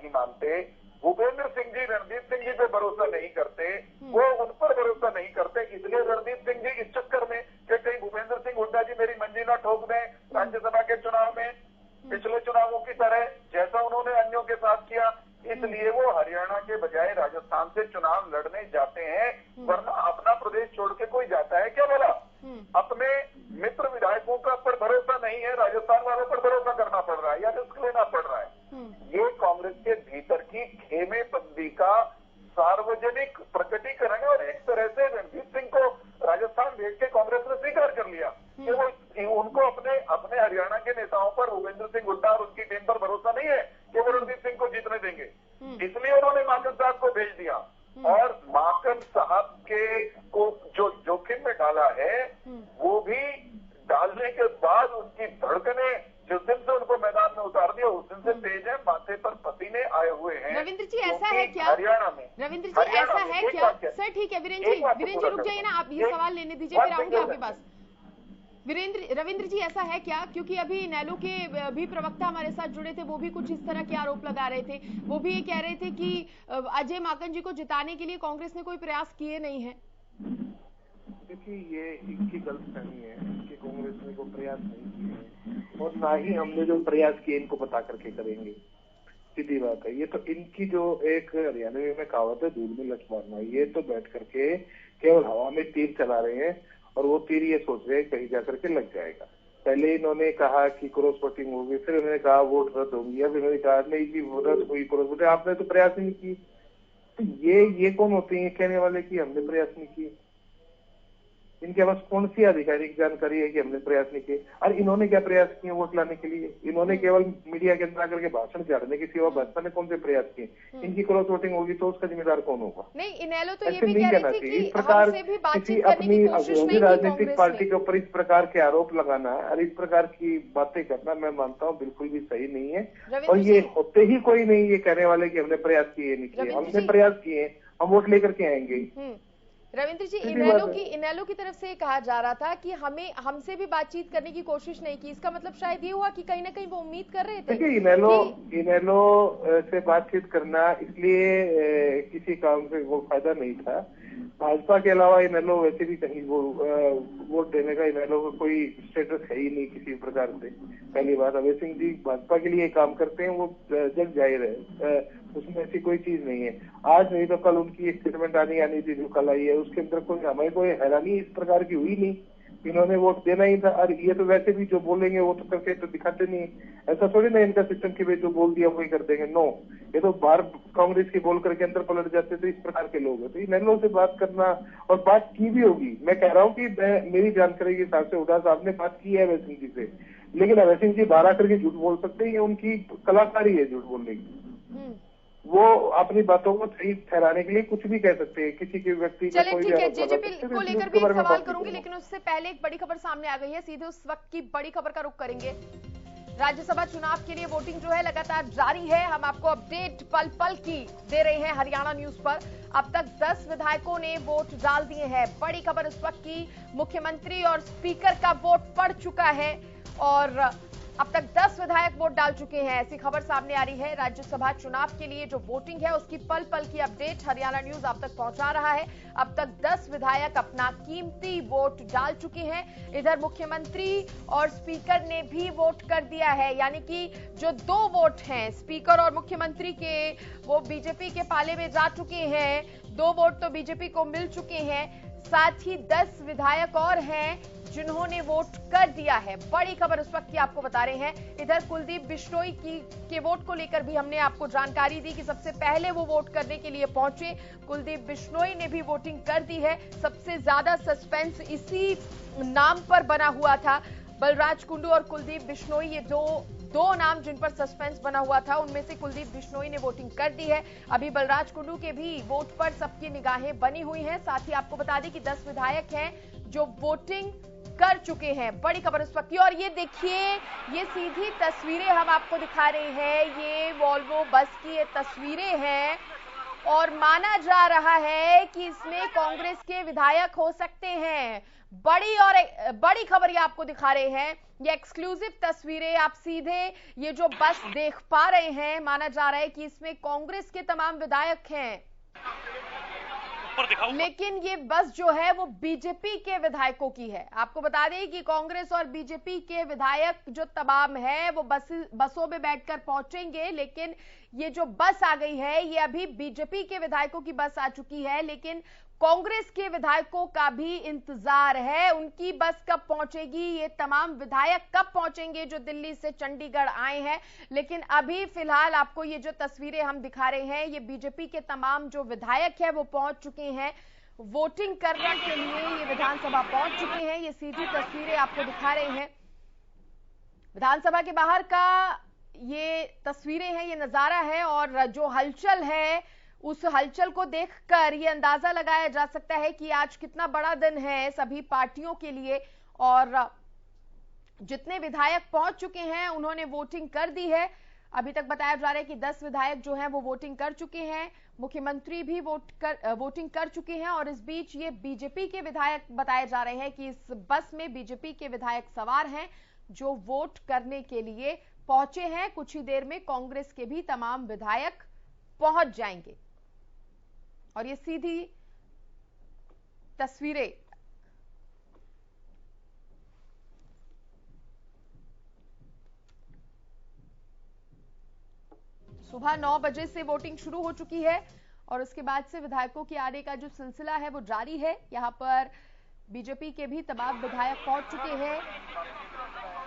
नहीं मानते, भूपेंद्र सिंह जी रणदीप सिंह जी पे भरोसा नहीं करते, वो उन पर भरोसा नहीं करते, इसलिए रणदीप सिंह जी इस चक्कर में कि कहीं भूपेंद्र सिंह हुड्डा जी मेरी मंजी ना ठोक दें राज्यसभा के चुनाव में, पिछले चुनावों की तरह जैसा उन्होंने अन्यों के साथ किया, इसलिए वो हरियाणा के बजाय राजस्थान से चुनाव लड़ने जाते हैं। वरना अपना प्रदेश छोड़ के कोई जाता है क्या भला? अपने मित्र विधायकों का पर भरोसा नहीं है, राजस्थान वालों पर भरोसा करना पड़ रहा है या रिस्क लेना पड़ रहा है। ये कांग्रेस के भीतर की खेमेबंदी का सार्वजनिक प्रकटीकरण है और एक तरह से रणजीत सिंह को राजस्थान भेज के कांग्रेस ने स्वीकार कर लिया कि वो उनको अपने हरियाणा के नेताओं पर, भूपेंद्र सिंह हुड्डा और उनकी टीम पर भरोसा नहीं है कि वो रणजीत सिंह को जीतने देंगे, इसलिए उन्होंने माकन साहब को भेज दिया। और माकन साहब के को जो जोखिम में डाला है, वो भी डालने के बाद उनकी धड़कने जिस दिन से उनको मैदान में उतार दिया उस दिन से तेज है, माथे पर पसीने आए हुए हैं। रविंद्र जी ऐसा है क्या हरियाणा में? रविंद्र जी ऐसा है क्या? सर ठीक है वीरेंद्र जी रुक जाइए ना, आप ये सवाल लेने दीजिए, फिर आऊंगी आपके पास। रविंद्र जी ऐसा है क्या, क्योंकि अभी इनेलो के भी प्रवक्ता हमारे साथ जुड़े थे, वो भी कुछ इस तरह के आरोप लगा रहे थे, वो भी ये कह रहे थे कि अजय माकन जी को जिताने के लिए कांग्रेस ने कोई प्रयास किए नहीं है। देखिए ये इनकी गलतफहमी है कि कांग्रेस ने कोई प्रयास नहीं किए हैं और ना ही हमने जो प्रयास किए इनको बता करके करेंगे, सीधी बात है। ये तो इनकी जो एक हरियाणवी में कहावत है, दूध में लच मारना, ये तो बैठ करके केवल हवा में तीर चला रहे हैं और वो तीर ये सोच रहे हैं कहीं जाकर के लग जाएगा। पहले इन्होंने कहा कि क्रॉस वोटिंग होगी, फिर इन्होंने कहा वोट रद्द होगी, अब इन्होंने कहा नहीं जी रद्द हुई क्रॉस वोटिंग, आपने तो प्रयास नहीं की। तो ये कौन होते हैं कहने वाले कि हमने प्रयास नहीं किए? इनके पास कौन सी आधिकारिक जानकारी है कि हमने प्रयास नहीं किए? और इन्होंने क्या प्रयास किए वोट लाने के लिए? इन्होंने केवल मीडिया के अंदर आकर के भाषण झाड़ने के सिवा भाजपा ने कौन से प्रयास किए? इनकी क्रॉस वोटिंग होगी तो उसका जिम्मेदार कौन होगा? नहीं, इनेलो तो ये भी कह रही थी कि इस प्रकार किसी अपनी राजनीतिक पार्टी के ऊपर इस प्रकार के आरोप लगाना और इस प्रकार की बातें करना, मैं मानता हूँ बिल्कुल भी सही नहीं है। और ये होते ही कोई नहीं ये कहने वाले की हमने प्रयास किए नहीं किए, हमने प्रयास किए, हम वोट लेकर के आएंगे। रविंद्र जी इनेलो की तरफ से कहा जा रहा था कि हमसे भी बातचीत करने की कोशिश नहीं की, इसका मतलब शायद ये हुआ कि कहीं ना कहीं वो उम्मीद कर रहे थे। देखिए इनेलो से बातचीत करना इसलिए किसी काम से वो फायदा नहीं था। भाजपा के अलावा इनेलो वैसे भी कहीं वो वोट देने का इनेलो का कोई स्टेटस है ही नहीं किसी प्रकार से। पहली बात, अभय सिंह जी भाजपा के लिए काम करते हैं, वो जग जाहिर है, उसमें ऐसी कोई चीज नहीं है। आज नहीं तो कल उनकी स्टेटमेंट आनी थी जो कल आई है, उसके अंदर हमें कोई हैरानी इस प्रकार की हुई नहीं। इन्होंने वोट देना ही था और ये तो वैसे भी जो बोलेंगे वो तो करके तो दिखाते नहीं। ऐसा थोड़ी ना इनका सिस्टम की जो बोल दिया वही कर देंगे, नो। ये तो बाहर कांग्रेस की बोल करके अंदर पलट जाते थे, इस प्रकार के लोग हैं। तो इनेलो से बात करना और बात की भी होगी, मैं कह रहा हूँ कि मेरी जानकारी के हिसाब से हुड्डा साहब ने बात की है अभय सिंह जी से, लेकिन अभय सिंह जी बाहर आकर के झूठ बोल सकते हैं, ये उनकी कलाकारी है झूठ बोलने की। वो अपनी बातों को सही ठहराने के लिए कुछ भी कह सकते हैं, किसी के व्यक्ति का कोई ठीक है, जेजेपी को लेकर भी एक सवाल करूंगी, लेकिन उससे पहले एक बड़ी खबर सामने आ गई है, सीधे उस वक्त की बड़ी खबर का रुख करेंगे। राज्यसभा चुनाव के लिए वोटिंग जो है लगातार जारी है, हम आपको अपडेट पल पल की दे रहे हैं हरियाणा न्यूज पर। अब तक 10 विधायकों ने वोट डाल दिए हैं। बड़ी खबर इस वक्त की, मुख्यमंत्री और स्पीकर का वोट पड़ चुका है और अब तक 10 विधायक वोट डाल चुके हैं, ऐसी खबर सामने आ रही है। राज्यसभा चुनाव के लिए जो वोटिंग है उसकी पल पल की अपडेट हरियाणा न्यूज आप तक पहुंचा रहा है। अब तक 10 विधायक अपना कीमती वोट डाल चुके हैं। इधर मुख्यमंत्री और स्पीकर ने भी वोट कर दिया है, यानी कि जो 2 वोट हैं स्पीकर और मुख्यमंत्री के, वो बीजेपी के पाले में जा चुके हैं। 2 वोट तो बीजेपी को मिल चुके हैं, साथ ही 10 विधायक और हैं जिन्होंने वोट कर दिया है। बड़ी खबर उस वक्त की आपको बता रहे हैं। इधर कुलदीप बिश्नोई के वोट को लेकर भी हमने आपको जानकारी दी कि सबसे पहले वो वोट करने के लिए पहुंचे। कुलदीप बिश्नोई ने भी वोटिंग कर दी है। सबसे ज्यादा सस्पेंस इसी नाम पर बना हुआ था। बलराज कुंडू और कुलदीप बिश्नोई, ये दो नाम जिन पर सस्पेंस बना हुआ था, उनमें से कुलदीप बिश्नोई ने वोटिंग कर दी है। अभी बलराज कुंडू के भी वोट पर सबकी निगाहें बनी हुई हैं। साथ ही आपको बता दें कि 10 विधायक हैं जो वोटिंग कर चुके हैं। बड़ी खबर इस वक्त की, और ये देखिए, ये सीधी तस्वीरें हम आपको दिखा रहे हैं। ये वॉल्वो बस की ये तस्वीरें हैं और माना जा रहा है कि इसमें कांग्रेस के विधायक हो सकते हैं। बड़ी खबर ये आपको दिखा रहे हैं, ये एक्सक्लूसिव तस्वीरें आप सीधे ये जो बस देख पा रहे हैं, माना जा रहा है कि इसमें कांग्रेस के तमाम विधायक हैं, लेकिन ये बस जो है वो बीजेपी के विधायकों की है। आपको बता दें कि कांग्रेस और बीजेपी के विधायक जो तमाम है वो बसों में बैठकर पहुंचेंगे, लेकिन ये जो बस आ गई है ये अभी बीजेपी के विधायकों की बस आ चुकी है, लेकिन कांग्रेस के विधायकों का भी इंतजार है। उनकी बस कब पहुंचेगी, ये तमाम विधायक कब पहुंचेंगे जो दिल्ली से चंडीगढ़ आए हैं। लेकिन अभी फिलहाल आपको ये जो तस्वीरें हम दिखा रहे हैं, ये बीजेपी के तमाम जो विधायक है वो पहुंच चुके हैं वोटिंग करने के लिए, ये विधानसभा पहुंच चुके हैं। ये सीधी तस्वीरें आपको दिखा रहे हैं विधानसभा के बाहर का, ये तस्वीरें हैं, ये नजारा है। और जो हलचल है उस हलचल को देखकर ये अंदाजा लगाया जा सकता है कि आज कितना बड़ा दिन है सभी पार्टियों के लिए। और जितने विधायक पहुंच चुके हैं उन्होंने वोटिंग कर दी है। अभी तक बताया जा रहा है कि 10 विधायक जो हैं वो वोटिंग कर चुके हैं, मुख्यमंत्री भी वोटिंग कर चुके हैं। और इस बीच ये बीजेपी के विधायक बताए जा रहे हैं कि इस बस में बीजेपी के विधायक सवार हैं जो वोट करने के लिए पहुंचे हैं। कुछ ही देर में कांग्रेस के भी तमाम विधायक पहुंच जाएंगे। और ये सीधी तस्वीरें सुबह 9 बजे से वोटिंग शुरू हो चुकी है और उसके बाद से विधायकों के आने का जो सिलसिला है वो जारी है। यहां पर बीजेपी के भी तमाम विधायक पहुंच चुके हैं।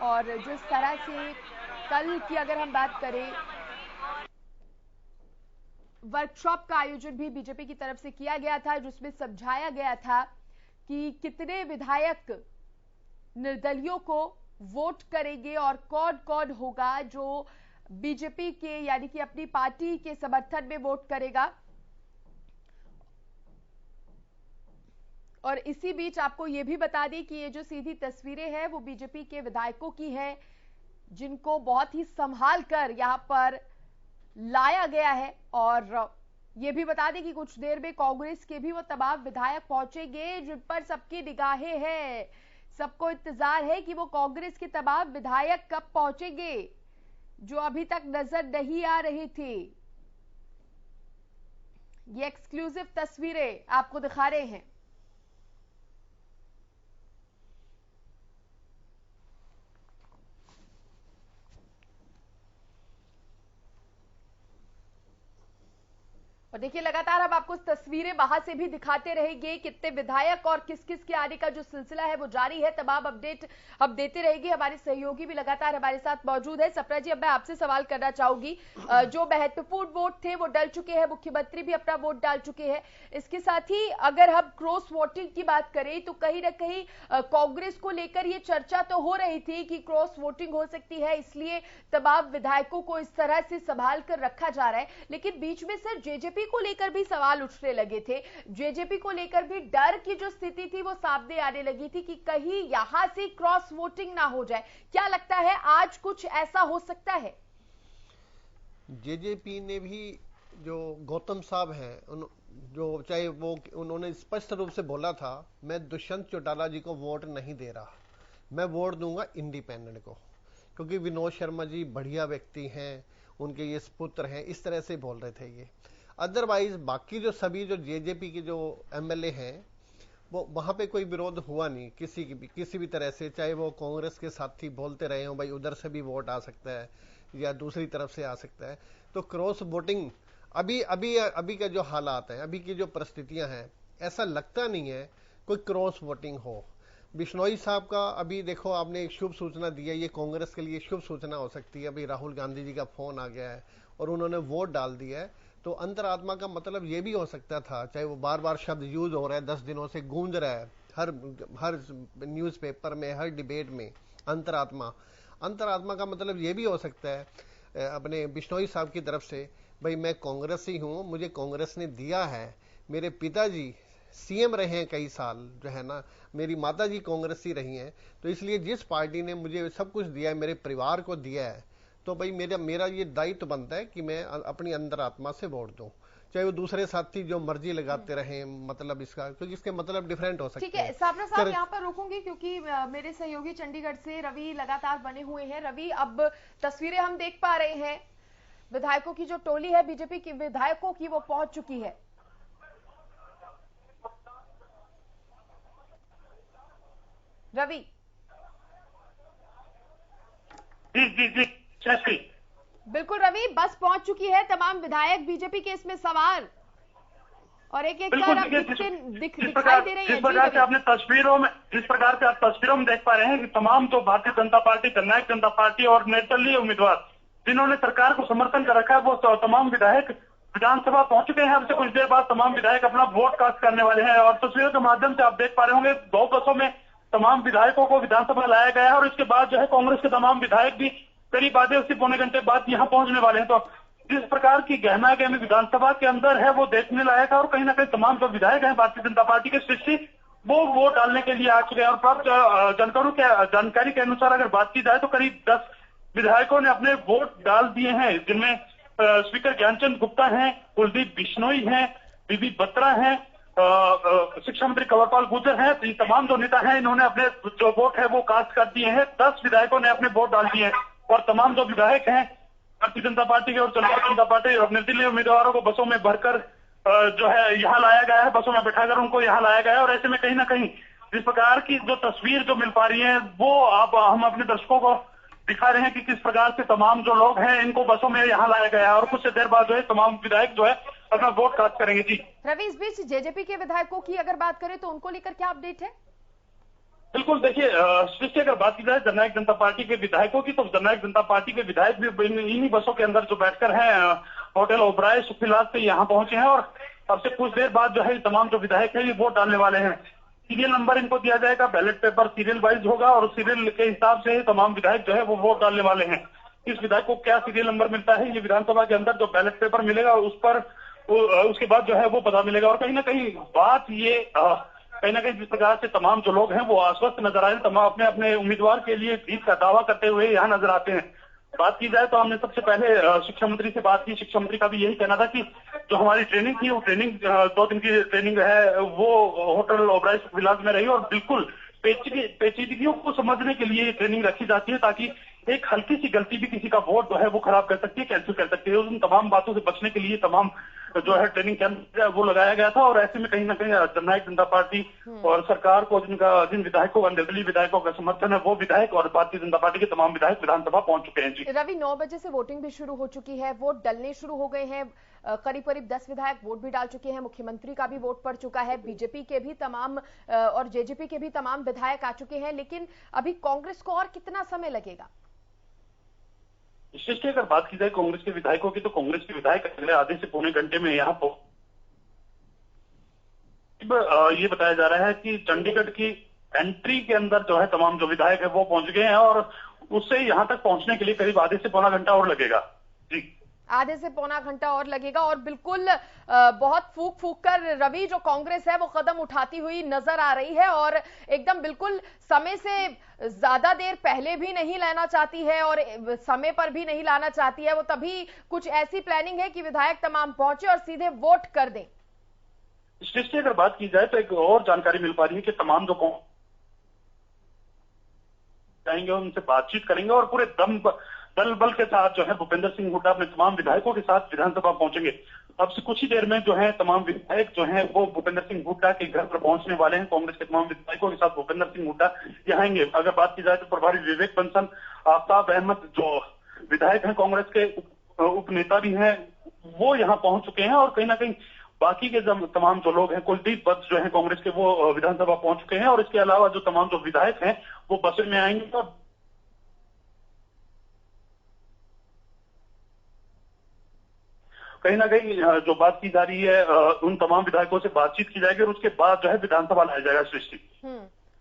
और जिस तरह से कल की अगर हम बात करें, वर्कशॉप का आयोजन भी बीजेपी की तरफ से किया गया था, जिसमें समझाया गया था कि कितने विधायक निर्दलियों को वोट करेंगे और कौन कौन होगा जो बीजेपी के यानी कि अपनी पार्टी के समर्थन में वोट करेगा। और इसी बीच आपको यह भी बता दें कि ये जो सीधी तस्वीरें हैं वो बीजेपी के विधायकों की हैं, जिनको बहुत ही संभाल कर यहां पर लाया गया है। और ये भी बता दें कि कुछ देर में कांग्रेस के भी वो तमाम विधायक पहुंचेंगे जिन पर सबकी निगाहें हैं। सबको इंतजार है कि वो कांग्रेस के तमाम विधायक कब पहुंचेंगे जो अभी तक नजर नहीं आ रहे थे। ये एक्सक्लूसिव तस्वीरें आपको दिखा रहे हैं। और देखिए लगातार हम आपको तस्वीरें बाहर से भी दिखाते रहेंगे, कितने विधायक और किस किस के आने का जो सिलसिला है वो जारी है। तमाम अपडेट हम देते रहेंगे। हमारे सहयोगी भी लगातार हमारे साथ मौजूद है। सप्रा जी, अब मैं आपसे सवाल करना चाहूंगी, जो महत्वपूर्ण वोट थे वो डल चुके हैं, मुख्यमंत्री भी अपना वोट डाल चुके हैं। इसके साथ ही अगर हम क्रॉस वोटिंग की बात करें तो कहीं ना कहीं कांग्रेस को लेकर ये चर्चा तो हो रही थी कि क्रॉस वोटिंग हो सकती है, इसलिए तमाम विधायकों को इस तरह से संभाल कर रखा जा रहा है। लेकिन बीच में सर जेजेपी को लेकर भी सवाल उठने लगे थे, जेजेपी को लेकर भी डर की जो स्थिति थी वो सामने आने लगी थी कि कहीं यहां से क्रॉस वोटिंग ना हो जाए। क्या लगता है आज कुछ ऐसा हो सकता है? जेजेपी ने भी, जो गौतम साहब हैं, जो चाहे वो, उन्होंने स्पष्ट रूप से बोला था मैं दुष्यंत चौटाला जी को वोट नहीं दे रहा, मैं वोट दूंगा इंडिपेंडेंट को, क्योंकि विनोद शर्मा जी बढ़िया व्यक्ति हैं, उनके ये पुत्र हैं, इस तरह से बोल रहे थे ये। अदरवाइज बाकी जो सभी जो जेजेपी के जो एमएलए हैं वो वहां पे कोई विरोध हुआ नहीं किसी भी तरह से, चाहे वो कांग्रेस के साथी बोलते रहे हो भाई उधर से भी वोट आ सकता है या दूसरी तरफ से आ सकता है। तो क्रॉस वोटिंग अभी का जो हालात है, अभी की जो परिस्थितियां हैं, ऐसा लगता नहीं है कोई क्रॉस वोटिंग हो। बिश्नोई साहब का अभी देखो, आपने एक शुभ सूचना दी है, ये कांग्रेस के लिए शुभ सूचना हो सकती है। अभी राहुल गांधी जी का फोन आ गया है और उन्होंने वोट डाल दिया है, तो अंतरात्मा का मतलब ये भी हो सकता था, चाहे वो बार बार शब्द यूज हो रहा है, 10 दिनों से गूंज रहा है हर न्यूज़पेपर में, हर डिबेट में, अंतरात्मा का मतलब ये भी हो सकता है अपने बिश्नोई साहब की तरफ से, भाई मैं कांग्रेसी हूँ, मुझे कांग्रेस ने दिया है, मेरे पिताजी सीएम रहे हैं कई साल, जो है ना, मेरी माता जी कांग्रेसी रही हैं, तो इसलिए जिस पार्टी ने मुझे सब कुछ दिया है, मेरे परिवार को दिया है, तो भाई मेरा ये दायित्व बनता है कि मैं अपनी अंतरात्मा से वोट दूं। चाहे वो दूसरे साथी जो मर्जी लगाते रहे, मतलब इसका, क्योंकि इसके मतलब डिफरेंट हो सकते हैं। ठीक है साबरा साहब, यहाँ पर रुकूंगी क्योंकि मेरे सहयोगी चंडीगढ़ से रवि लगातार बने हुए हैं। रवि, अब तस्वीरें हम देख पा रहे हैं, विधायकों की जो टोली है बीजेपी की विधायकों की, वो पहुंच चुकी है। रवि। जी शशि। बिल्कुल रवि, बस पहुंच चुकी है, तमाम विधायक बीजेपी के इसमें सवार और एक एक कर दिखाई दे रहे हैं। जिस प्रकार से आपने तस्वीरों में, जिस प्रकार से आप तस्वीरों में देख पा रहे हैं कि तमाम जो भारतीय जनता पार्टी, जननायक जनता पार्टी और निर्दलीय उम्मीदवार जिन्होंने सरकार को समर्थन कर रखा है, वो तमाम विधायक विधानसभा पहुंच चुके हैं। अब से कुछ देर बाद तमाम विधायक अपना वोट कास्ट करने वाले हैं और तस्वीरों के माध्यम से आप देख पा रहे होंगे 2 बसों में तमाम विधायकों को विधानसभा लाया गया है और इसके बाद जो है कांग्रेस के तमाम विधायक भी करीब आधे से पौने घंटे बाद यहाँ पहुंचने वाले हैं। तो जिस प्रकार की गहमा गहमी विधानसभा के अंदर है वो देखने लायक है और कहीं ना कहीं तमाम जो विधायक हैं भारतीय जनता पार्टी के सृष्टि, वो वोट डालने के लिए आ चुके हैं। और प्राप्त जानकारी के अनुसार अगर बात की जाए तो करीब 10 विधायकों ने अपने वोट डाल दिए हैं, जिनमें स्पीकर ज्ञानचंद गुप्ता हैं, कुलदीप बिश्नोई हैं, बीबी बत्रा हैं, शिक्षा मंत्री कंवरपाल गुर्जर हैं। तो ये तमाम जो नेता हैं इन्होंने अपने जो वोट है वो कास्ट कर दिए हैं। 10 विधायकों ने अपने वोट डाल दिए हैं और तमाम जो विधायक हैं भारतीय जनता पार्टी के और जननायक जनता पार्टी और निर्दलीय उम्मीदवारों को बसों में भरकर जो है यहाँ लाया गया है, बसों में बैठाकर उनको यहाँ लाया गया है। और ऐसे में कहीं ना कहीं जिस प्रकार की जो तस्वीर जो मिल पा रही है वो आप हम अपने दर्शकों को दिखा रहे हैं कि किस प्रकार से तमाम जो लोग हैं इनको बसों में यहाँ लाया गया है और कुछ देर बाद जो है तमाम विधायक जो है अपना वोट कास्ट करेंगे। जी रवि, इस बीच जेजेपी के विधायकों की अगर बात करें तो उनको लेकर क्या अपडेट है? बिल्कुल, देखिए सृष्टि अगर बात की जाए जननायक जनता पार्टी के विधायकों की, तो जननायक जनता पार्टी के विधायक भी इन्हीं बसों के अंदर जो बैठकर हैं होटल ओबराय सुखविलास से यहाँ पहुंचे हैं और अब से कुछ देर बाद जो है तमाम जो विधायक है ये वोट डालने वाले हैं। सीरियल नंबर इनको दिया जाएगा, बैलेट पेपर सीरियल वाइज होगा और सीरियल के हिसाब से तमाम विधायक जो है वो वोट डालने वाले हैं। इस विधायक को क्या सीरियल नंबर मिलता है ये विधानसभा के अंदर जो बैलेट पेपर मिलेगा उस पर उसके बाद जो है वो पता मिलेगा। और कहीं ना कहीं बात ये कहीं ना कहीं जिस प्रकार से तमाम जो लोग हैं वो आश्वस्त नजर आए, तमाम अपने अपने उम्मीदवार के लिए जीत का दावा करते हुए यहाँ नजर आते हैं। बात की जाए तो हमने सबसे पहले शिक्षा मंत्री से बात की। शिक्षा मंत्री का भी यही कहना था कि जो हमारी ट्रेनिंग थी वो ट्रेनिंग 2 दिन की ट्रेनिंग है वो होटल ओबराय सुखविलास में रही और बिल्कुल पेचीदगियों को समझने के लिए ट्रेनिंग रखी जाती है ताकि एक हल्की सी गलती भी किसी का वोट जो है वो खराब कर सकती है, कैंसिल कर सकती है। उन तमाम बातों से बचने के लिए तमाम जो है ट्रेनिंग कैंप वो लगाया गया था और ऐसे में कहीं ना कहीं जननायक जनता पार्टी और सरकार को जिन विधायकों का निर्दलीय विधायकों का समर्थन है वो विधायक और भारतीय जनता पार्टी के तमाम विधायक विधानसभा पहुंच चुके हैं। जी रवि, 9 बजे से वोटिंग भी शुरू हो चुकी है, वोट डलने शुरू हो गए हैं, करीब 10 विधायक वोट भी डाल चुके हैं, मुख्यमंत्री का भी वोट पड़ चुका है, बीजेपी के भी तमाम और जेजेपी के भी तमाम विधायक आ चुके हैं, लेकिन अभी कांग्रेस को और कितना समय लगेगा? विशेष अगर बात की जाए कांग्रेस के विधायकों की तो कांग्रेस के विधायक अगले आधे से पौने घंटे में यहाँ ये बताया जा रहा है कि चंडीगढ़ की एंट्री के अंदर जो है तमाम जो विधायक है वो पहुंच गए हैं और उससे यहाँ तक पहुंचने के लिए करीब आधे से पौना घंटा और लगेगा। जी आधे से पौना घंटा और लगेगा और बिल्कुल बहुत फूक फूक कर रवि जो कांग्रेस है वो कदम उठाती हुई नजर आ रही है और एकदम बिल्कुल समय से ज्यादा देर पहले भी नहीं लाना चाहती है और समय पर भी नहीं लाना चाहती है। वो तभी कुछ ऐसी प्लानिंग है कि विधायक तमाम पहुंचे और सीधे वोट कर दें। इसकी अगर बात की जाए तो एक और जानकारी मिल पा रही है कि तमाम जो जाएंगे उनसे बातचीत करेंगे और पूरे दल बल के साथ जो है भूपेंद्र सिंह हुड्डा अपने तमाम विधायकों के साथ विधानसभा पहुंचेंगे। अब से कुछ ही देर में जो है तमाम विधायक जो हैं वो भूपेंद्र सिंह हुड्डा के घर पर पहुंचने वाले हैं। कांग्रेस के तमाम विधायकों के साथ भूपेंद्र सिंह हुड्डा यहाँ आएंगे। अगर बात की जाए तो प्रभारी विवेक बंसल, आफ्ताब अहमद जो विधायक हैं कांग्रेस के उप नेता भी हैं वो यहाँ पहुंच चुके हैं और कहीं ना कहीं बाकी के तमाम जो लोग हैं कुलदीप वत्स जो है कांग्रेस के वो विधानसभा पहुंच चुके हैं और इसके अलावा जो तमाम जो विधायक हैं वो बसें में आएंगे और कहीं ना कहीं जो बात की जा रही है उन तमाम विधायकों से बातचीत की जाएगी और उसके बाद जो है विधानसभा लाया जाएगा। सृष्टि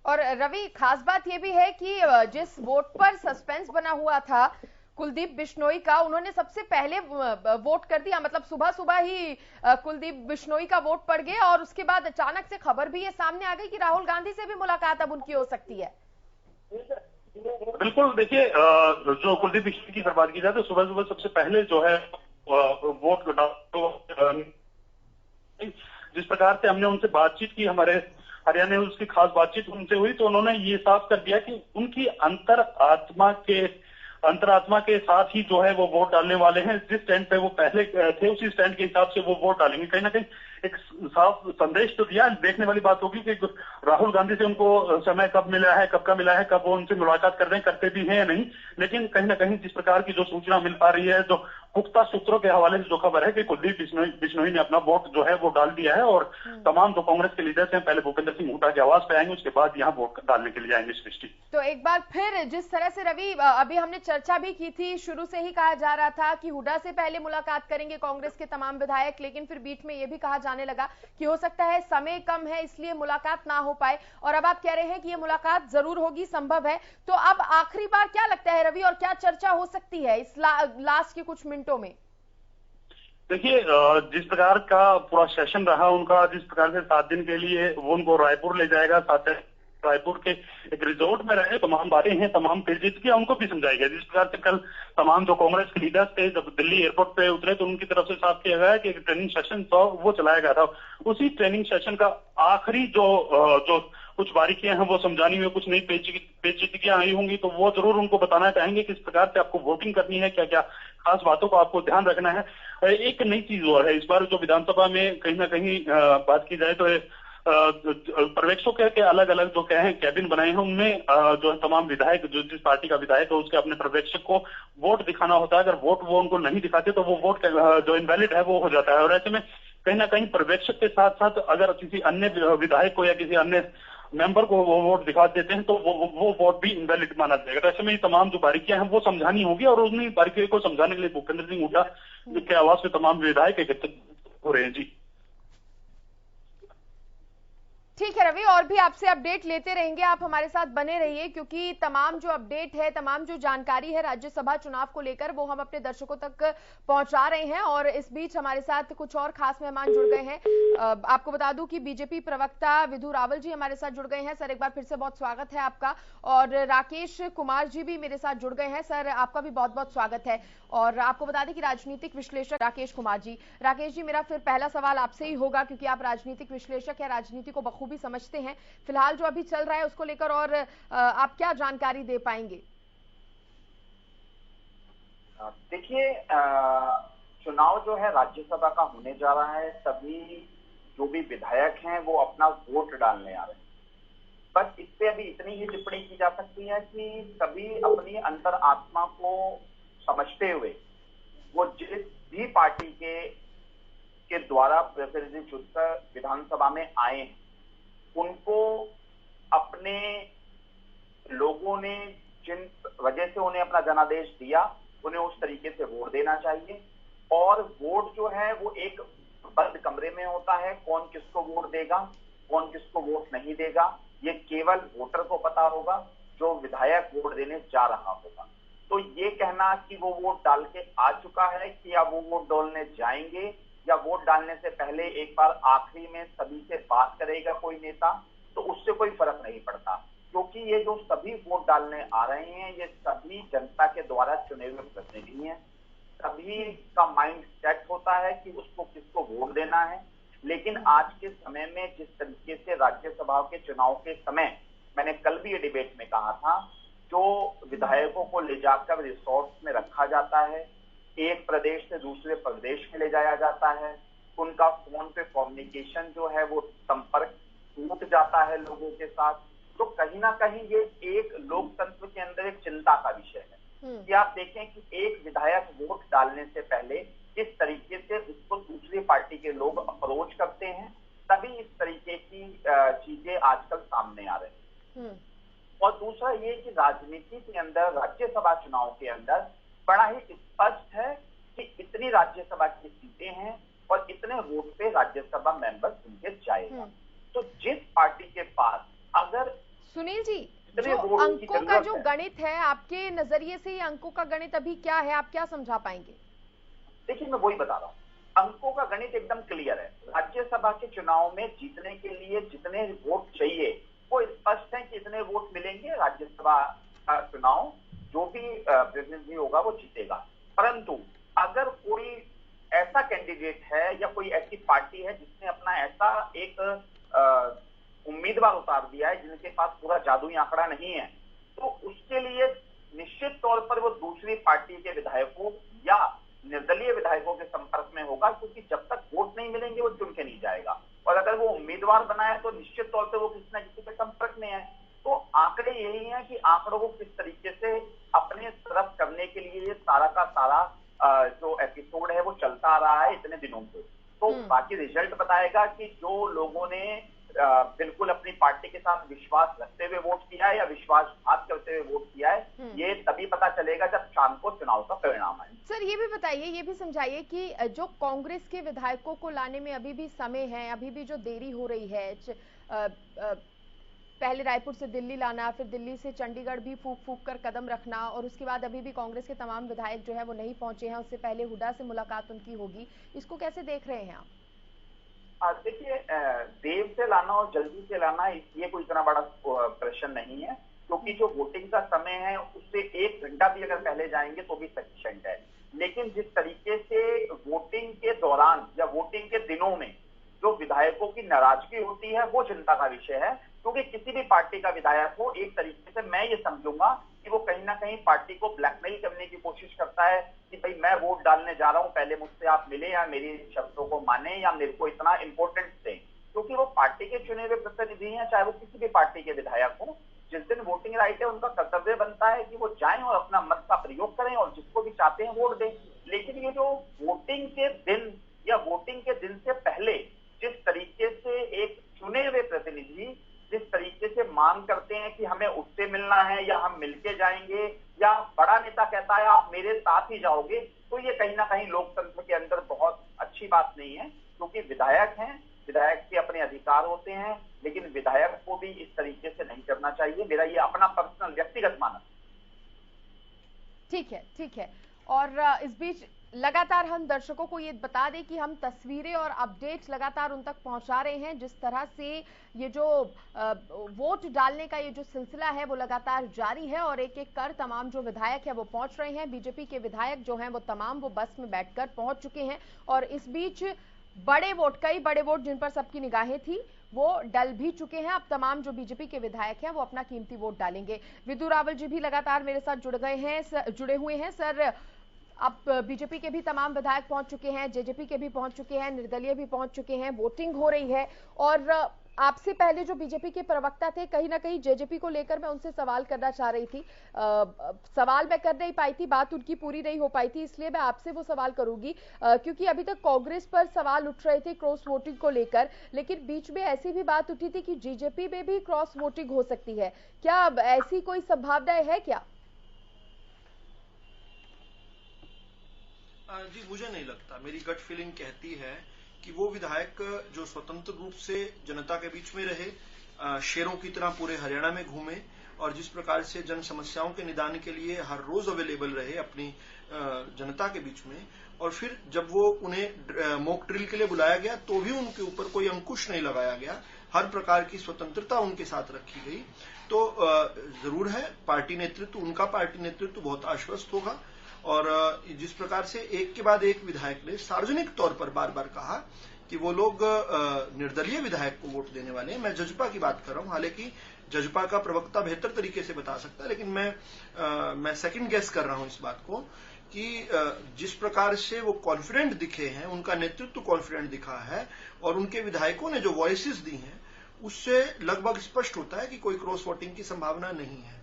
और रवि, खास बात यह भी है कि जिस वोट पर सस्पेंस बना हुआ था कुलदीप बिश्नोई का, उन्होंने सबसे पहले वोट कर दिया, मतलब सुबह सुबह ही कुलदीप बिश्नोई का वोट पड़ गया और उसके बाद अचानक से खबर भी ये सामने आ गई कि राहुल गांधी से भी मुलाकात अब उनकी हो सकती है। बिल्कुल, देखिए जो कुलदीप बिश्नोई की बात की जाए तो सुबह सुबह सबसे पहले जो है वोट जिस प्रकार से हमने उनसे बातचीत की, हमारे हरियाणा में उसकी खास बातचीत उनसे हुई, तो उन्होंने ये साफ कर दिया कि उनकी अंतरात्मा के साथ ही जो है वो वोट डालने वाले हैं। जिस स्टैंड पे वो पहले थे उसी स्टैंड के हिसाब से वो वोट डालेंगे। कहीं ना कहीं एक साफ संदेश तो दिया। देखने वाली बात होगी कि राहुल गांधी से उनको समय कब मिला है, कब का मिला है, कब वो उनसे मुलाकात कर रहे हैं, करते भी हैं या नहीं। लेकिन कहीं ना कहीं जिस प्रकार की जो सूचना मिल पा रही है, जो पुख्ता सूत्रों के हवाले से जो खबर है कि कुलदीप बिश्नोई ने अपना वोट जो है वो डाल दिया है और तमाम जो कांग्रेस के लीडर्स हैं पहले भूपेंद्र सिंह हुड्डा के आवास पे आएंगे, उसके बाद यहाँ वोट डालने के लिए आएंगे। सृष्टि, तो एक बार फिर जिस तरह से रवि अभी हमने चर्चा भी की थी, शुरू से ही कहा जा रहा था कि हुड्डा से पहले मुलाकात करेंगे कांग्रेस के तमाम विधायक, लेकिन फिर बीच में यह भी कहा जाने लगा कि हो सकता है समय कम है इसलिए मुलाकात ना हो पाए, और अब आप कह रहे हैं कि यह मुलाकात जरूर होगी, संभव है। तो अब आखिरी बार क्या लगता है रवि, और क्या चर्चा हो सकती है इस लास्ट के कुछ मिनटों में? देखिए, जिस प्रकार का पूरा सेशन रहा उनका, जिस प्रकार से 7 दिन के लिए वो उनको रायपुर ले जाएगा, रायपुर के एक रिजोर्ट में रहे, तमाम बातें हैं, तमाम पेशेज किया, उनको भी समझाया। जिस प्रकार से कल तमाम जो कांग्रेस के लीडर्स थे जब दिल्ली एयरपोर्ट पे उतरे तो उनकी तरफ से साफ किया गया कि एक ट्रेनिंग सेशन था वो चलाया गया था। उसी ट्रेनिंग सेशन का आखिरी जो कुछ बारीकियां हैं वो समझानी हुई, कुछ नई पेचीदगियां आई होंगी तो वो जरूर उनको बताना चाहेंगे किस प्रकार से आपको वोटिंग करनी है, क्या क्या खास बातों को आपको ध्यान रखना है। एक नई चीज और है, इस बार जो विधानसभा में कहीं ना कहीं बात की जाए तो पर्यवेक्षकों के अलग अलग जो कैबिन बनाए हैं, उनमें जो है तमाम विधायक, जो जिस पार्टी का विधायक है उसके अपने पर्यवेक्षक को वोट दिखाना होता है। अगर वोट वो उनको नहीं दिखाते तो वो वोट जो इनवैलिड है वो हो जाता है। और ऐसे में कहीं ना कहीं पर्यवेक्षक के साथ साथ अगर किसी अन्य विधायक को या किसी अन्य मेंबर को वो वोट दिखा देते हैं तो वो वोट भी इनवैलिड माना जाएगा। तो ऐसे में ये तमाम जो बारीकियां हैं वो समझानी होगी, और उन्हीं बारीकियों को समझाने के लिए भूपेंद्र सिंह हुड्डा के आवास में तमाम विधायक एकत्रित हो रहे हैं। जी ठीक है रवि, और भी आपसे अपडेट लेते रहेंगे, आप हमारे साथ बने रहिए, क्योंकि तमाम जो अपडेट है, तमाम जो जानकारी है राज्यसभा चुनाव को लेकर वो हम अपने दर्शकों तक पहुंचा रहे हैं। और इस बीच हमारे साथ कुछ और खास मेहमान जुड़ गए हैं। आपको बता दूं कि बीजेपी प्रवक्ता विधु रावल जी हमारे साथ जुड़ गए हैं। सर, एक बार फिर से बहुत स्वागत है आपका। और राकेश कुमार जी भी मेरे साथ जुड़ गए हैं। सर, आपका भी बहुत बहुत स्वागत है। और आपको बता दें कि राजनीतिक विश्लेषक राकेश कुमार जी। राकेश जी, मेरा फिर पहला सवाल आपसे ही होगा, क्योंकि आप राजनीतिक विश्लेषक हैं, राजनीति को बखूबी समझते हैं। फिलहाल जो अभी चल रहा है उसको लेकर और आप क्या जानकारी दे पाएंगे? देखिए, चुनाव जो है राज्यसभा का होने जा रहा है। सभी जो भी विधायक हैं वो अपना वोट डालने आ रहे हैं। बस इस पे अभी इतनी ही टिप्पणी की जा सकती है कि सभी अपनी अंतर आत्मा को समझते हुए वो जिस भी पार्टी के द्वारा प्रतिनिधि चुनकर विधानसभा में आए हैं, उनको अपने लोगों ने जिन वजह से उन्हें अपना जनादेश दिया, उन्हें उस तरीके से वोट देना चाहिए। और वोट जो है वो एक बंद कमरे में होता है। कौन किसको वोट देगा, कौन किसको वोट नहीं देगा, ये केवल वोटर को पता होगा, जो विधायक वोट देने जा रहा होगा। तो ये कहना कि वो वोट डाल के आ चुका है कि या वो वोट डालने जाएंगे या वोट डालने से पहले एक बार आखिरी में सभी से बात करेगा कोई नेता, तो उससे कोई फर्क नहीं पड़ता। क्योंकि ये जो सभी वोट डालने आ रहे हैं ये सभी जनता के द्वारा चुने हुए प्रतिनिधि हैं। सभी का माइंड सेट होता है कि उसको किसको वोट देना है। लेकिन आज के समय में जिस तरीके से राज्यसभा के चुनाव के समय, मैंने कल भी ये डिबेट में कहा था, जो विधायकों को ले जाकर रिसोर्ट में रखा जाता है, एक प्रदेश से दूसरे प्रदेश में ले जाया जाता है, उनका फोन पे कम्युनिकेशन जो है वो संपर्क टूट जाता है लोगों के साथ। तो कहीं ना कहीं ये एक लोकतंत्र के अंदर एक चिंता का विषय है कि आप देखें कि एक विधायक वोट डालने से पहले किस तरीके से उसको दूसरी पार्टी के लोग अप्रोच करते हैं। तभी इस तरीके की चीजें आजकल सामने आ रही हैं। और दूसरा ये कि राजनीति के अंदर, राज्यसभा चुनाव के अंदर बड़ा ही स्पष्ट है कि इतनी राज्यसभा की सीटें हैं और इतने वोट पे राज्यसभा मेंबर चुन जाएगा। तो जिस पार्टी के पास अगर सुनील जी, जो अंकों का जो गणित है, आपके नजरिए से ये अंकों का गणित अभी क्या है, आप क्या समझा पाएंगे? देखिए, मैं वही बता रहा हूँ, अंकों का गणित एकदम क्लियर है। राज्यसभा के चुनाव में जीतने के लिए जितने वोट चाहिए वो स्पष्ट है कि इतने वोट मिलेंगे, राज्यसभा का चुनाव जो भी प्रतिनिधि होगा वो जीतेगा। परंतु अगर कोई ऐसा कैंडिडेट है या कोई ऐसी पार्टी है जिसने अपना ऐसा एक उम्मीदवार उतार दिया है जिनके पास पूरा जादुई आंकड़ा नहीं है, तो उसके लिए निश्चित तौर पर वो दूसरी पार्टी के विधायकों या निर्दलीय विधायकों के संपर्क में होगा, क्योंकि जब तक वोट नहीं मिलेंगे वो चुन के नहीं जाएगा। और अगर वो उम्मीदवार बना है तो निश्चित तौर पर वो किसी न किसी के संपर्क में है। तो आंकड़े यही है कि आंकड़ों को किस तरीके से अपने तरफ करने के लिए ये सारा का सारा जो एपिसोड है वो चलता आ रहा है इतने दिनों से। तो बाकी रिजल्ट बताएगा कि जो लोगों ने बिल्कुल अपनी पार्टी के साथ विश्वास रखते हुए वोट किया है या विश्वासघात करते हुए वोट किया है, ये तभी पता चलेगा जब शाम को चुनाव का परिणाम आए। सर ये भी बताइए, ये भी समझाइए कि जो कांग्रेस के विधायकों को लाने में अभी भी समय है, अभी भी जो देरी हो रही है, पहले रायपुर से दिल्ली लाना, फिर दिल्ली से चंडीगढ़ भी फूक फूक कर कदम रखना, और उसके बाद अभी भी कांग्रेस के तमाम विधायक जो है वो नहीं पहुंचे हैं, उससे पहले हुड्डा से मुलाकात उनकी होगी, इसको कैसे देख रहे हैं आप? देखिए, देर से लाना और जल्दी से लाना ये कोई इतना बड़ा प्रश्न नहीं है, क्योंकि जो वोटिंग का समय है उससे 1 घंटा भी अगर पहले जाएंगे तो भी सफिशिएंट है। लेकिन जिस तरीके से वोटिंग के दौरान या वोटिंग के दिनों में जो विधायकों की नाराजगी होती है वो चिंता का विषय है, क्योंकि किसी भी पार्टी का विधायक हो, एक तरीके से मैं ये समझूंगा कि वो कहीं ना कहीं पार्टी को ब्लैकमेल करने की कोशिश करता है कि भाई मैं वोट डालने जा रहा हूं, पहले मुझसे आप मिले या मेरी शब्दों को माने या मेरे को इतना इंपॉर्टेंस दें, क्योंकि वो पार्टी के चुने हुए प्रतिनिधि हैं, चाहे वो किसी भी पार्टी के विधायक हो। जिस दिन वोटिंग राइट है उनका कर्तव्य बनता है कि वो जाएं और अपना मत का प्रयोग करें और जिसको भी चाहते हैं वोट दें। लेकिन ये जो वोटिंग के दिन या वोटिंग के दिन से पहले जिस तरीके से एक चुने हुए प्रतिनिधि जिस तरीके से मांग करते हैं कि हमें उससे मिलना है या हम मिलके जाएंगे, या बड़ा नेता कहता है आप मेरे साथ ही जाओगे, तो ये कहीं ना कहीं लोकतंत्र के अंदर बहुत अच्छी बात नहीं है। क्योंकि विधायक हैं, विधायक के अपने अधिकार होते हैं, लेकिन विधायक को भी इस तरीके से नहीं करना चाहिए। मेरा ये अपना पर्सनल व्यक्तिगत मानना। ठीक है, ठीक है। और इस बीच लगातार हम दर्शकों को ये बता दें कि हम तस्वीरें और अपडेट्स लगातार उन तक पहुंचा रहे हैं। जिस तरह से ये जो वोट डालने का ये जो सिलसिला है वो लगातार जारी है और एक एक कर तमाम जो विधायक है वो पहुंच रहे हैं। बीजेपी के विधायक जो हैं वो तमाम वो बस में बैठकर पहुंच चुके हैं और इस बीच कई बड़े वोट जिन पर सबकी निगाहें थी वो डल भी चुके हैं। अब तमाम जो बीजेपी के विधायक हैं वो अपना कीमती वोट डालेंगे। विदु रावल जी भी लगातार मेरे साथ जुड़े हुए हैं। सर, अब बीजेपी के भी तमाम विधायक पहुंच चुके हैं, जेजेपी के भी पहुंच चुके हैं, निर्दलीय भी पहुंच चुके हैं, वोटिंग हो रही है। और आपसे पहले जो बीजेपी के प्रवक्ता थे, कहीं ना कहीं जेजेपी को लेकर मैं उनसे सवाल करना चाह रही थी। सवाल मैं कर नहीं पाई थी, बात उनकी पूरी नहीं हो पाई थी, इसलिए मैं आपसे वो सवाल करूंगी क्योंकि अभी तक कांग्रेस पर सवाल उठ रहे थे क्रॉस वोटिंग को लेकर, लेकिन बीच में ऐसी भी बात उठी थी कि जेजेपी में भी क्रॉस वोटिंग हो सकती है। क्या ऐसी कोई संभावनाएं है क्या? जी, मुझे नहीं लगता। मेरी गट फीलिंग कहती है कि वो विधायक जो स्वतंत्र रूप से जनता के बीच में रहे, शेरों की तरह पूरे हरियाणा में घूमे और जिस प्रकार से जन समस्याओं के निदान के लिए हर रोज अवेलेबल रहे अपनी जनता के बीच में, और फिर जब वो उन्हें मॉक ड्रिल के लिए बुलाया गया तो भी उनके ऊपर कोई अंकुश नहीं लगाया गया, हर प्रकार की स्वतंत्रता उनके साथ रखी गई। तो जरूर है पार्टी नेतृत्व, उनका पार्टी नेतृत्व बहुत आश्वस्त होगा। और जिस प्रकार से एक के बाद एक विधायक ने सार्वजनिक तौर पर बार बार कहा कि वो लोग निर्दलीय विधायक को वोट देने वाले हैं, मैं जजपा की बात कर रहा हूं, हालांकि जजपा का प्रवक्ता बेहतर तरीके से बता सकता है, लेकिन मैं सेकंड गेस कर रहा हूं इस बात को कि जिस प्रकार से वो कॉन्फिडेंट दिखे हैं, उनका नेतृत्व कॉन्फिडेंट दिखा है और उनके विधायकों ने जो वॉइसेस दी हैं उससे लगभग स्पष्ट होता है कि कोई क्रॉस वोटिंग की संभावना नहीं है।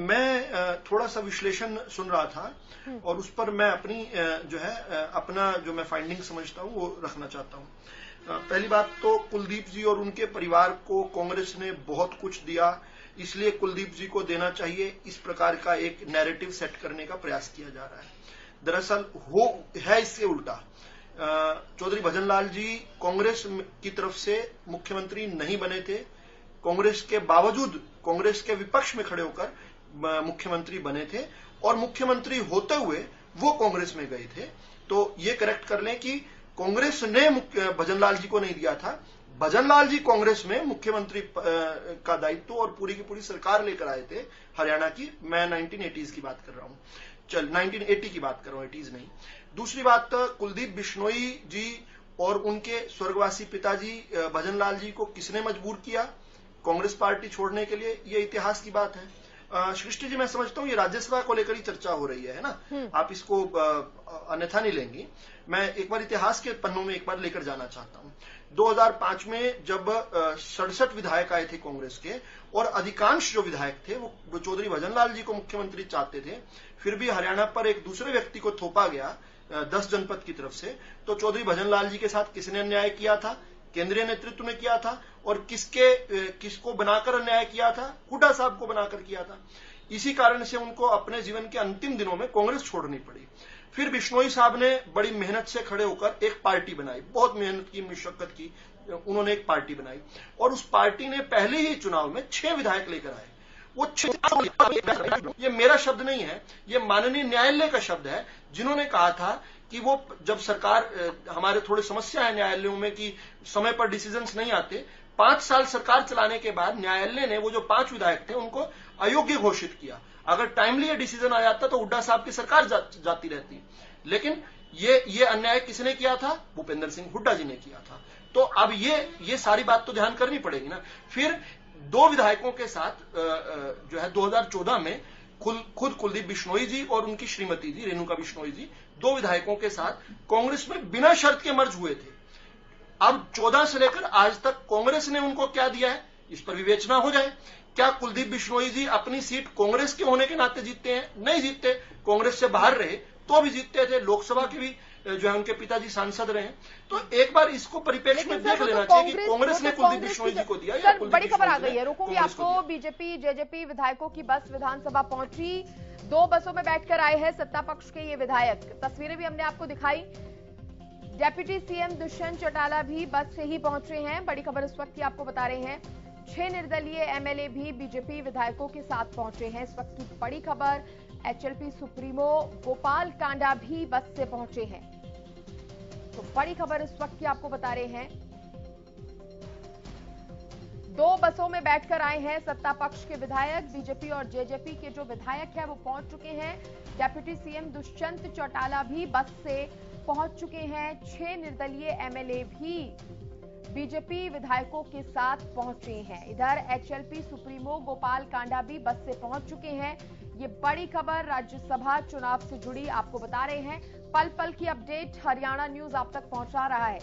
मैं थोड़ा सा विश्लेषण सुन रहा था और उस पर मैं अपना जो मैं फाइंडिंग समझता हूं वो रखना चाहता हूं। पहली बात तो कुलदीप जी और उनके परिवार को कांग्रेस ने बहुत कुछ दिया, इसलिए कुलदीप जी को देना चाहिए, इस प्रकार का एक नैरेटिव सेट करने का प्रयास किया जा रहा है। दरअसल है इससे उल्टा। चौधरी भजनलाल जी कांग्रेस की तरफ से मुख्यमंत्री नहीं बने थे, कांग्रेस के बावजूद कांग्रेस के विपक्ष में खड़े होकर मुख्यमंत्री बने थे और मुख्यमंत्री होते हुए वो कांग्रेस में गए थे। तो ये करेक्ट कर लें कि कांग्रेस ने भजनलाल जी को नहीं दिया था, भजनलाल जी कांग्रेस में मुख्यमंत्री का दायित्व और पूरी की पूरी सरकार लेकर आए थे हरियाणा की। मैं 1980s की बात कर रहा हूं। 1980 की बात कर रहा हूं, 80s नहीं। दूसरी बात, कुलदीप बिश्नोई जी और उनके स्वर्गवासी पिताजी भजनलाल जी को किसने मजबूर किया कांग्रेस पार्टी छोड़ने के लिए, ये इतिहास की बात है। सृष्टि जी, मैं समझता हूं ये राज्यसभा को लेकर ही चर्चा हो रही है ना, आप इसको अन्यथा नहीं लेंगी। मैं एक बार इतिहास के पन्नों में एक बार लेकर जाना चाहता हूं। 2005 में जब 67 विधायक आए थे कांग्रेस के, और अधिकांश जो विधायक थे वो चौधरी भजनलाल जी को मुख्यमंत्री चाहते थे, फिर भी हरियाणा पर एक दूसरे व्यक्ति को थोपा गया 10 जनपद की तरफ से। तो चौधरी भजनलाल जी के साथ किसने अन्याय किया था? केंद्रीय नेतृत्व ने किया था। और किसको बनाकर अन्याय किया था? हुड्डा साहब को बनाकर किया था। इसी कारण से उनको अपने जीवन के अंतिम दिनों में कांग्रेस छोड़नी पड़ी। फिर बिश्नोई साहब ने बड़ी मेहनत से खड़े होकर एक पार्टी बनाई, बहुत मेहनत की, मशक्कत की, उन्होंने एक पार्टी बनाई, और उस पार्टी ने पहले ही चुनाव में 6 विधायक लेकर आए। वो 6, ये मेरा शब्द नहीं है, ये माननीय न्यायालय का शब्द है, जिन्होंने कहा था कि वो जब सरकार, हमारे थोड़ी समस्या है न्यायालयों में कि समय पर डिसीजंस नहीं आते, 5 साल सरकार चलाने के बाद न्यायालय ने वो जो 5 विधायक थे उनको अयोग्य घोषित किया। अगर टाइमली ये डिसीजन आ जाता तो हुड्डा साहब की सरकार जाती रहती। लेकिन ये अन्याय किसने किया था? भूपेंद्र सिंह हुड्डा जी ने किया था। तो अब ये सारी बात तो ध्यान करनी पड़ेगी ना। फिर 2 विधायकों के साथ जो है 2014 में खुद कुलदीप बिश्नोई जी और उनकी श्रीमती जी रेणुका बिश्नोई जी 2 विधायकों के साथ कांग्रेस में बिना शर्त के मर्ज हुए थे। अब 14 से लेकर आज तक कांग्रेस ने उनको क्या दिया है, इस पर विवेचना हो जाए। क्या कुलदीप बिश्नोई जी अपनी सीट कांग्रेस के होने के नाते जीतते हैं? नहीं जीतते। कांग्रेस से बाहर रहे तो भी जीतते थे, लोकसभा के भी जो है उनके पिताजी सांसद रहे। तो एक बार इसको परिप्रेक्ष्य में देख लेना चाहिए कि कांग्रेस ने कुलदीप बिश्नोई जी को दिया या कुलदीप बड़ी खबर आ बिश्नोई गई है, रोकूंगी आपको। बीजेपी जेजेपी विधायकों की बस विधानसभा पहुंची, 2 बसों में बैठकर आए हैं सत्ता पक्ष के ये विधायक। तस्वीरें भी हमने आपको दिखाई। डेप्यूटी सीएम दुष्यंत चौटाला भी बस से ही पहुंचे हैं। बड़ी खबर इस वक्त की आपको बता रहे हैं, 6 निर्दलीय एमएलए भी बीजेपी विधायकों के साथ पहुंचे हैं। इस वक्त की बड़ी खबर, एचएलपी सुप्रीमो गोपाल कांडा भी बस से पहुंचे हैं। तो बड़ी खबर इस वक्त की आपको बता रहे हैं, 2 बसों में बैठकर आए हैं सत्ता पक्ष के विधायक। बीजेपी और जेजेपी के जो विधायक हैं वो पहुंच चुके हैं। डेप्यूटी सीएम दुष्यंत चौटाला भी बस से पहुंच चुके हैं। 6 निर्दलीय एमएलए भी बीजेपी विधायकों के साथ पहुंचे हैं। इधर एचएलपी सुप्रीमो गोपाल कांडा भी बस से पहुंच चुके हैं। ये बड़ी खबर राज्यसभा चुनाव से जुड़ी आपको बता रहे हैं। पल पल की अपडेट हरियाणा न्यूज आप तक पहुंचा रहा है।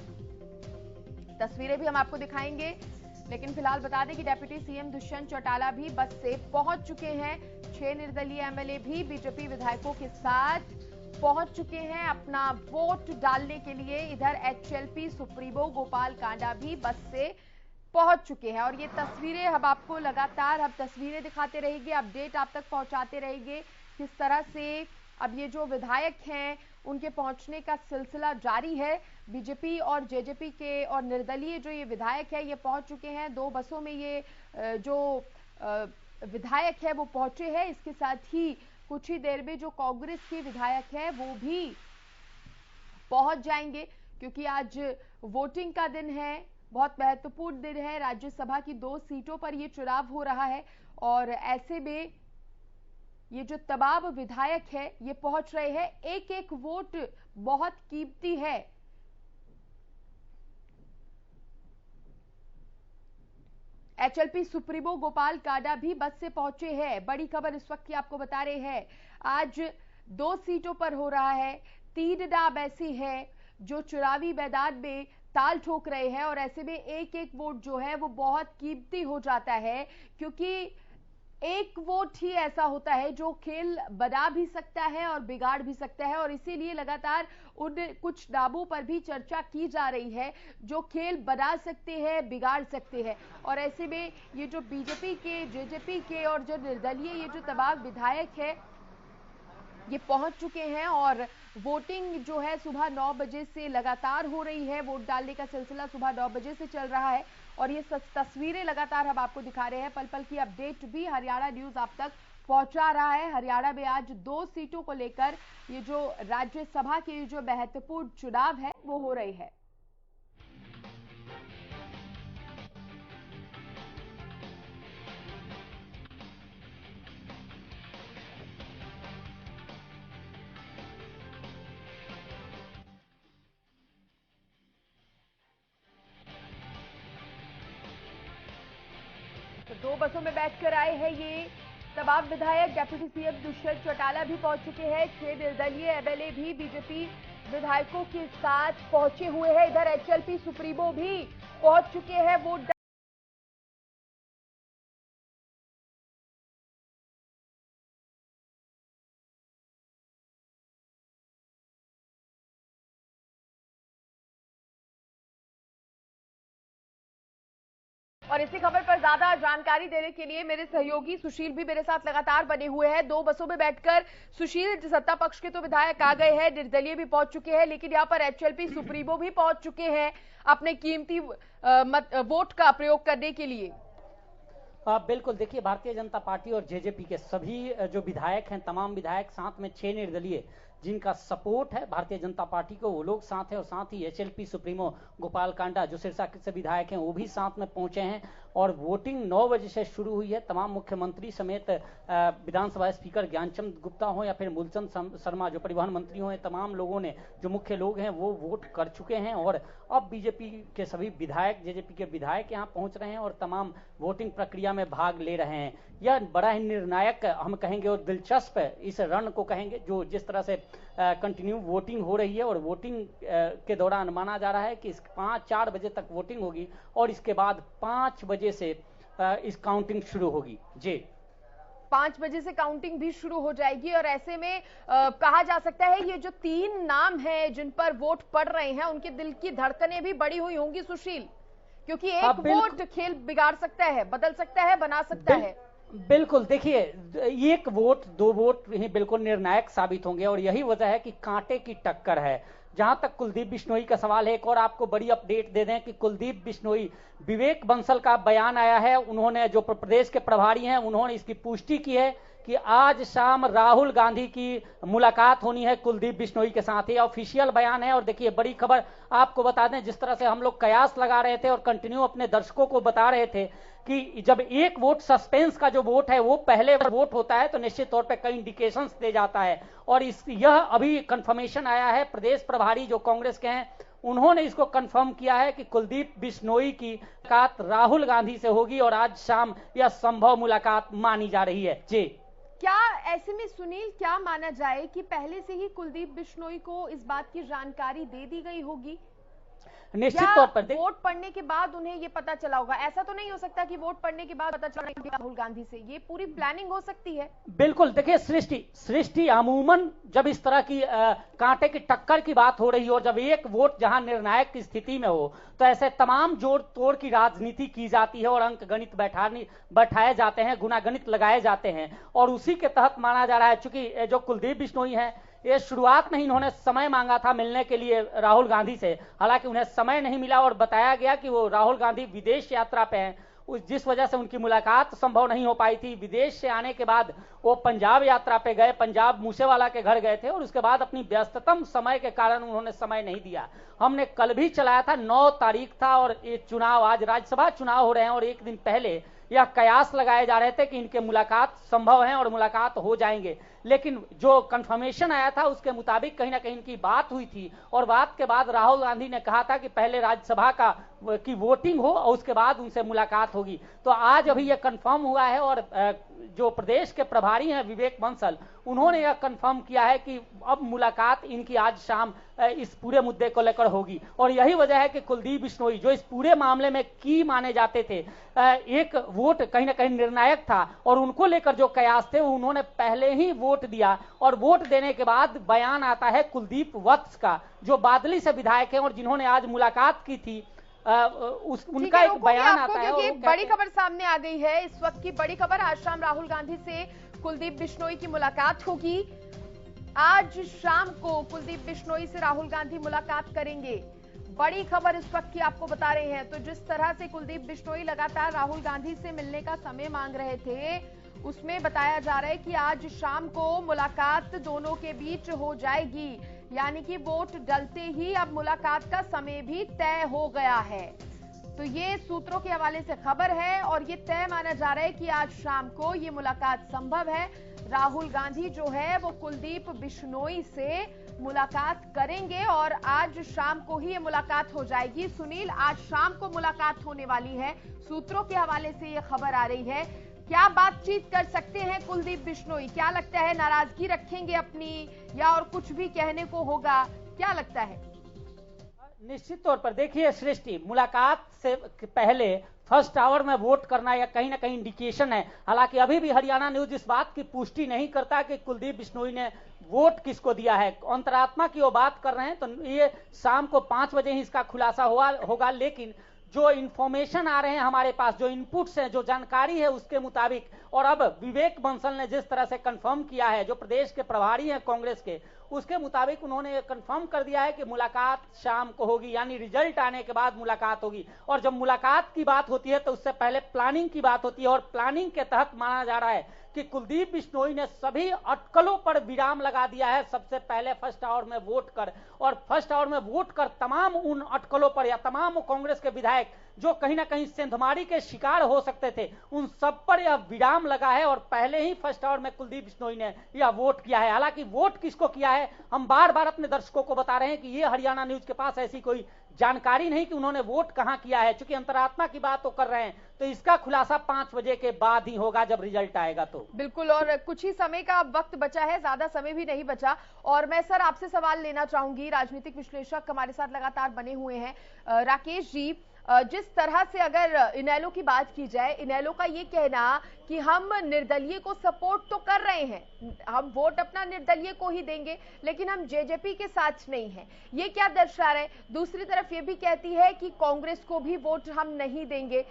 तस्वीरें भी हम आपको दिखाएंगे, लेकिन फिलहाल बता दें कि डेप्यूटी सीएम दुष्यंत चौटाला भी बस से पहुंच चुके हैं। 6 निर्दलीय एमएलए भी बीजेपी विधायकों के साथ पहुंच चुके हैं अपना वोट डालने के लिए। इधर एचएलपी सुप्रीमो गोपाल कांडा भी बस से पहुंच चुके हैं। और ये तस्वीरें हम आपको लगातार तस्वीरें दिखाते रहेंगे, अपडेट आप तक पहुंचाते रहेंगे किस तरह से अब ये जो विधायक हैं उनके पहुंचने का सिलसिला जारी है। बीजेपी और जेजेपी के और निर्दलीय जो ये विधायक है ये पहुंच चुके हैं। 2 बसों में ये जो विधायक है वो पहुंचे हैं। इसके साथ ही कुछ ही देर में जो कांग्रेस के विधायक है वो भी पहुंच जाएंगे, क्योंकि आज वोटिंग का दिन है, बहुत महत्वपूर्ण दिन है। राज्यसभा की 2 सीटों पर ये चुनाव हो रहा है और ऐसे में ये जो तमाम विधायक है ये पहुंच रहे हैं। एक एक वोट बहुत कीमती है। एचएलपी सुप्रीमो गोपाल कांडा भी बस से पहुंचे हैं। बड़ी खबर इस वक्त की आपको बता रहे हैं, आज 2 सीटों पर हो रहा है। 3 नाम ऐसे हैं जो चुनावी मैदान में ताल ठोक रहे हैं और ऐसे में एक एक वोट जो है वो बहुत कीमती हो जाता है, क्योंकि एक वोट ही ऐसा होता है जो खेल बना भी सकता है और बिगाड़ भी सकता है। और इसीलिए लगातार उन कुछ नामों पर भी चर्चा की जा रही है जो खेल बना सकते हैं, बिगाड़ सकते हैं। और ऐसे में ये जो बीजेपी के, जेजेपी के और जो निर्दलीय ये जो तमाम विधायक है ये पहुंच चुके हैं और वोटिंग जो है सुबह 9 बजे से लगातार हो रही है। वोट डालने का सिलसिला सुबह 9 बजे से चल रहा है और ये तस्वीरें लगातार हम आपको दिखा रहे हैं। पल पल की अपडेट भी हरियाणा न्यूज आप तक पहुंचा रहा है। हरियाणा में आज 2 सीटों को लेकर ये जो राज्यसभा के जो महत्वपूर्ण चुनाव है वो हो रहे हैं। 2 बसों में बैठकर आए हैं ये तमाम विधायक। डिप्टी सीएम दुष्यंत चौटाला भी पहुंच चुके हैं। 6 निर्दलीय एमएलए भी बीजेपी विधायकों के साथ पहुंचे हुए हैं। इधर एचएलपी सुप्रीमो भी पहुंच चुके हैं वोट। और इसी खबर पर ज्यादा जानकारी देने के लिए मेरे सहयोगी सुशील भी मेरे साथ लगातार बने हुए हैं। 2 बसों में बैठकर सुशील, सत्ता पक्ष के तो विधायक आ गए हैं, निर्दलीय भी पहुंच चुके हैं, लेकिन यहाँ पर एचएलपी सुप्रीमो भी पहुंच चुके हैं अपने कीमती वोट का प्रयोग करने के लिए। बिल्कुल, देखिए भारतीय जनता पार्टी और जेजेपी के सभी जो विधायक हैं, तमाम विधायक, साथ में 6 निर्दलीय जिनका सपोर्ट है भारतीय जनता पार्टी को, वो लोग साथ हैं। और साथ ही एचएलपी सुप्रीमो गोपाल कांडा जो सिरसा से विधायक हैं, वो भी साथ में पहुंचे हैं। और वोटिंग 9 बजे से शुरू हुई है। तमाम मुख्यमंत्री समेत विधानसभा स्पीकर ज्ञानचंद गुप्ता हो या फिर मूलचंद शर्मा जो परिवहन मंत्री हो, तमाम लोगों ने, जो मुख्य लोग हैं, वो वोट कर चुके हैं। और अब बीजेपी के सभी विधायक, जेजेपी के विधायक यहाँ पहुंच रहे हैं और तमाम वोटिंग प्रक्रिया में भाग ले रहे हैं। यह बड़ा ही निर्णायक हम कहेंगे और दिलचस्प इस रण को कहेंगे, जो जिस तरह से कंटिन्यू वोटिंग हो रही है। और वोटिंग के दौरान माना जा रहा है कि 4 बजे तक वोटिंग होगी और इसके बाद 5 बजे से इस काउंटिंग शुरू होगी। जी, 5 बजे से काउंटिंग भी शुरू हो जाएगी। और ऐसे में कहा जा सकता है ये जो 3 नाम हैं जिन पर वोट पड़ रहे हैं, उनके दिल की धड़कनें भी बढ़ी हुई होंगी सुशील, क्योंकि एक वोट खेल बिगाड़ सकता है, बदल सकता है, बना सकता है। बिल्कुल, देखिए 1 वोट 2 वोट ही बिल्कुल निर्णायक साबित होंगे। और यही वजह है कि कांटे की टक्कर है। जहां तक कुलदीप बिश्नोई का सवाल है, एक और आपको बड़ी अपडेट दे दें कि कुलदीप बिश्नोई, विवेक बंसल का बयान आया है, उन्होंने, जो प्रदेश के प्रभारी हैं, उन्होंने इसकी पुष्टि की है कि आज शाम राहुल गांधी की मुलाकात होनी है कुलदीप बिश्नोई के साथ। ही ऑफिशियल बयान है। और देखिए बड़ी खबर आपको बता दें, जिस तरह से हम लोग कयास लगा रहे थे और कंटिन्यू अपने दर्शकों को बता रहे थे कि जब 1 वोट सस्पेंस का जो वोट है वो पहले वोट होता है तो निश्चित तौर पे कई इंडिकेशंस दे जाता है। और यह अभी कंफर्मेशन आया है, प्रदेश प्रभारी जो कांग्रेस के हैं उन्होंने इसको कंफर्म किया है कि कुलदीप बिश्नोई की मुलाकात राहुल गांधी से होगी और आज शाम यह संभव मुलाकात मानी जा रही है। जी, क्या ऐसे में सुनील, क्या माना जाए कि पहले से ही कुलदीप बिश्नोई को इस बात की जानकारी दे दी गई होगी? निश्चित तौर पर वोट पड़ने के बाद उन्हें ये पता चला होगा? ऐसा तो नहीं हो सकता कि वोट पड़ने के बाद पता चला राहुल गांधी से, ये पूरी प्लानिंग हो सकती है। बिल्कुल, देखिए सृष्टि अमूमन जब इस तरह की कांटे की टक्कर की बात हो रही हो और जब 1 वोट जहां निर्णायक की स्थिति में हो, तो ऐसे तमाम जोड़ तोड़ की राजनीति की जाती है और अंक गणित बैठाए जाते हैं, गुणागणित लगाए जाते हैं। और उसी के तहत माना जा रहा है, चूंकि जो कुलदीप बिश्नोई है, ये शुरुआत में इन्होंने समय मांगा था मिलने के लिए राहुल गांधी से, हालांकि उन्हें समय नहीं मिला और बताया गया कि वो राहुल गांधी विदेश यात्रा पे हैं, जिस वजह से उनकी मुलाकात संभव नहीं हो पाई थी। विदेश से आने के बाद वो पंजाब यात्रा पे गए, पंजाब मूसेवाला के घर गए थे और उसके बाद अपनी व्यस्ततम समय के कारण उन्होंने समय नहीं दिया। हमने कल भी चलाया था, 9 तारीख था और ये चुनाव, आज राज्यसभा चुनाव हो रहे हैं और 1 दिन पहले यह कयास लगाए जा रहे थे कि इनके मुलाकात संभव है और मुलाकात हो जाएंगे। लेकिन जो कंफर्मेशन आया था उसके मुताबिक कहीं ना कहीं इनकी बात हुई थी और बात के बाद राहुल गांधी ने कहा था कि पहले राज्यसभा की वोटिंग हो और उसके बाद उनसे मुलाकात होगी। तो आज अभी यह कंफर्म हुआ है और जो प्रदेश के प्रभारी हैं विवेक बंसल, उन्होंने यह कंफर्म किया है कि अब मुलाकात इनकी आज शाम इस पूरे मुद्दे को लेकर होगी। और यही वजह है कि कुलदीप बिश्नोई जो इस पूरे मामले में की माने जाते थे, 1 वोट कहीं ना कहीं निर्णायक था और उनको लेकर जो कयास थे उन्होंने पहले ही वोट दिया। और वोट देने के बाद बयान आता है कुलदीप वत्स का, जो बादली से विधायक है और जिन्होंने आज मुलाकात की थी, उनका एक बयान आता है। क्योंकि बड़ी खबर सामने आ गई है, इस वक्त की बड़ी खबर, आज शाम राहुल गांधी से कुलदीप बिश्नोई की मुलाकात होगी। आज शाम को कुलदीप बिश्नोई से राहुल गांधी मुलाकात करेंगे। बड़ी खबर इस वक्त की आपको बता रहे हैं। तो जिस तरह से कुलदीप बिश्नोई लगातार राहुल गांधी से मिलने का समय मांग रहे थे, उसमें बताया जा रहा है कि आज शाम को मुलाकात दोनों के बीच हो जाएगी, यानी कि वोट डलते ही अब मुलाकात का समय भी तय हो गया है। तो ये सूत्रों के हवाले से खबर है और ये तय माना जा रहा है कि आज शाम को ये मुलाकात संभव है। राहुल गांधी जो है वो कुलदीप बिश्नोई से मुलाकात करेंगे और आज शाम को ही ये मुलाकात हो जाएगी। सुनील, आज शाम को मुलाकात होने वाली है, सूत्रों के हवाले से ये खबर आ रही है। क्या बातचीत कर सकते हैं कुलदीप बिश्नोई? क्या लगता है, नाराजगी रखेंगे अपनी या और कुछ भी कहने को होगा? क्या लगता है? निश्चित तौर पर देखिए सृष्टि, मुलाकात से पहले फर्स्ट आवर में वोट करना या कहीं ना कहीं इंडिकेशन है। हालांकि अभी भी हरियाणा न्यूज इस बात की पुष्टि नहीं करता कि कुलदीप बिश्नोई ने वोट किसको दिया है। अंतरात्मा की वो बात कर रहे हैं, तो ये शाम को 5 बजे ही इसका खुलासा होगा। लेकिन जो इंफॉर्मेशन आ रहे हैं हमारे पास, जो इनपुट्स हैं, जो जानकारी है उसके मुताबिक, और अब विवेक बंसल ने जिस तरह से कंफर्म किया है, जो प्रदेश के प्रभारी हैं कांग्रेस के, उसके मुताबिक उन्होंने कंफर्म कर दिया है कि मुलाकात शाम को होगी, यानी रिजल्ट आने के बाद मुलाकात होगी। और जब मुलाकात की बात होती है तो उससे पहले प्लानिंग की बात होती है, और प्लानिंग के तहत माना जा रहा है कि कुलदीप बिश्नोई ने सभी अटकलों पर विराम लगा दिया है। सबसे पहले फर्स्ट आवर में वोट कर, और फर्स्ट आवर में वोट कर तमाम उन अटकलों पर या तमाम कांग्रेस के विधायक जो कहीं ना कहीं सेंधमारी के शिकार हो सकते थे, उन सब पर यह विराम लगा है। और पहले ही फर्स्ट आवर में कुलदीप बिश्नोई ने यह वोट किया है। हालांकि वोट किसको किया है, हम बार बार अपने दर्शकों को बता रहे हैं कि ये हरियाणा न्यूज के पास ऐसी कोई जानकारी नहीं कि उन्होंने वोट कहां किया है। चूंकि अंतरात्मा की बात तो कर रहे हैं, तो इसका खुलासा 5 बजे के बाद ही होगा जब रिजल्ट आएगा। तो बिल्कुल, और कुछ ही समय का वक्त बचा है, ज्यादा समय भी नहीं बचा। और मैं सर आपसे सवाल लेना चाहूंगी, राजनीतिक विश्लेषक हमारे साथ लगातार बने हुए हैं। राकेश जी, जिस तरह से अगर इनेलो की बात की जाए, इनेलो का ये कहना कि हम निर्दलीय को सपोर्ट तो कर रहे हैं, हम वोट अपना निर्दलीय को ही देंगे, लेकिन हम जेजेपी के साथ नहीं हैं, ये क्या दर्शा रहा है? दूसरी तरफ ये भी कहती है कि कांग्रेस को भी वोट हम नहीं देंगे।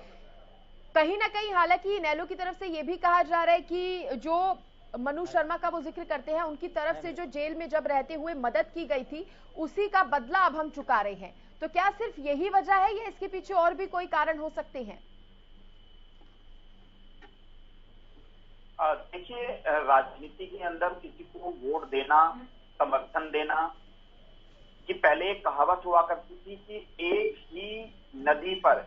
कहीं ना कहीं हालांकि इनेलो की तरफ से ये भी कहा जा रहा है कि जो मनु शर्मा का वो जिक्र करते हैं, उनकी तरफ से जो जेल में जब रहते हुए मदद की गई थी, उसी का बदला अब हम चुका रहे हैं। तो क्या सिर्फ यही वजह है या इसके पीछे और भी कोई कारण हो सकते हैं? देखिए, राजनीति के अंदर किसी को वोट देना, समर्थन देना, कि पहले एक कहावत हुआ करती थी कि एक ही नदी पर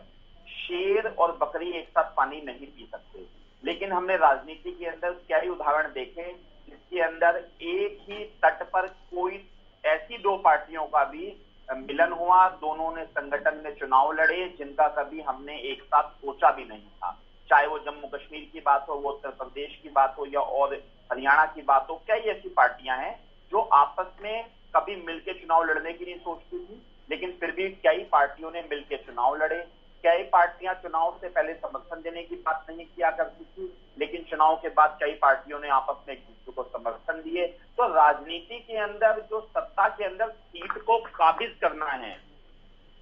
शेर और बकरी एक साथ पानी नहीं पी सकते। लेकिन हमने राजनीति के अंदर क्या ही उदाहरण देखे जिसके अंदर एक ही तट पर कोई ऐसी दो पार्टियों का भी मिलन हुआ, दोनों ने संगठन में चुनाव लड़े जिनका कभी हमने एक साथ सोचा भी नहीं था। चाहे वो जम्मू कश्मीर की बात हो, वो उत्तर प्रदेश की बात हो, या और हरियाणा की बात हो, कई ऐसी पार्टियां हैं जो आपस में कभी मिलकर चुनाव लड़ने की नहीं सोचती थी, लेकिन फिर भी कई पार्टियों ने मिलकर चुनाव लड़े। कई पार्टियां चुनाव से पहले समर्थन देने की बात नहीं किया करती थी, लेकिन चुनाव के बाद कई पार्टियों ने आपस में एक दूसरे को समर्थन दिए। तो राजनीति के अंदर जो सत्ता के अंदर सीट को काबिज करना है,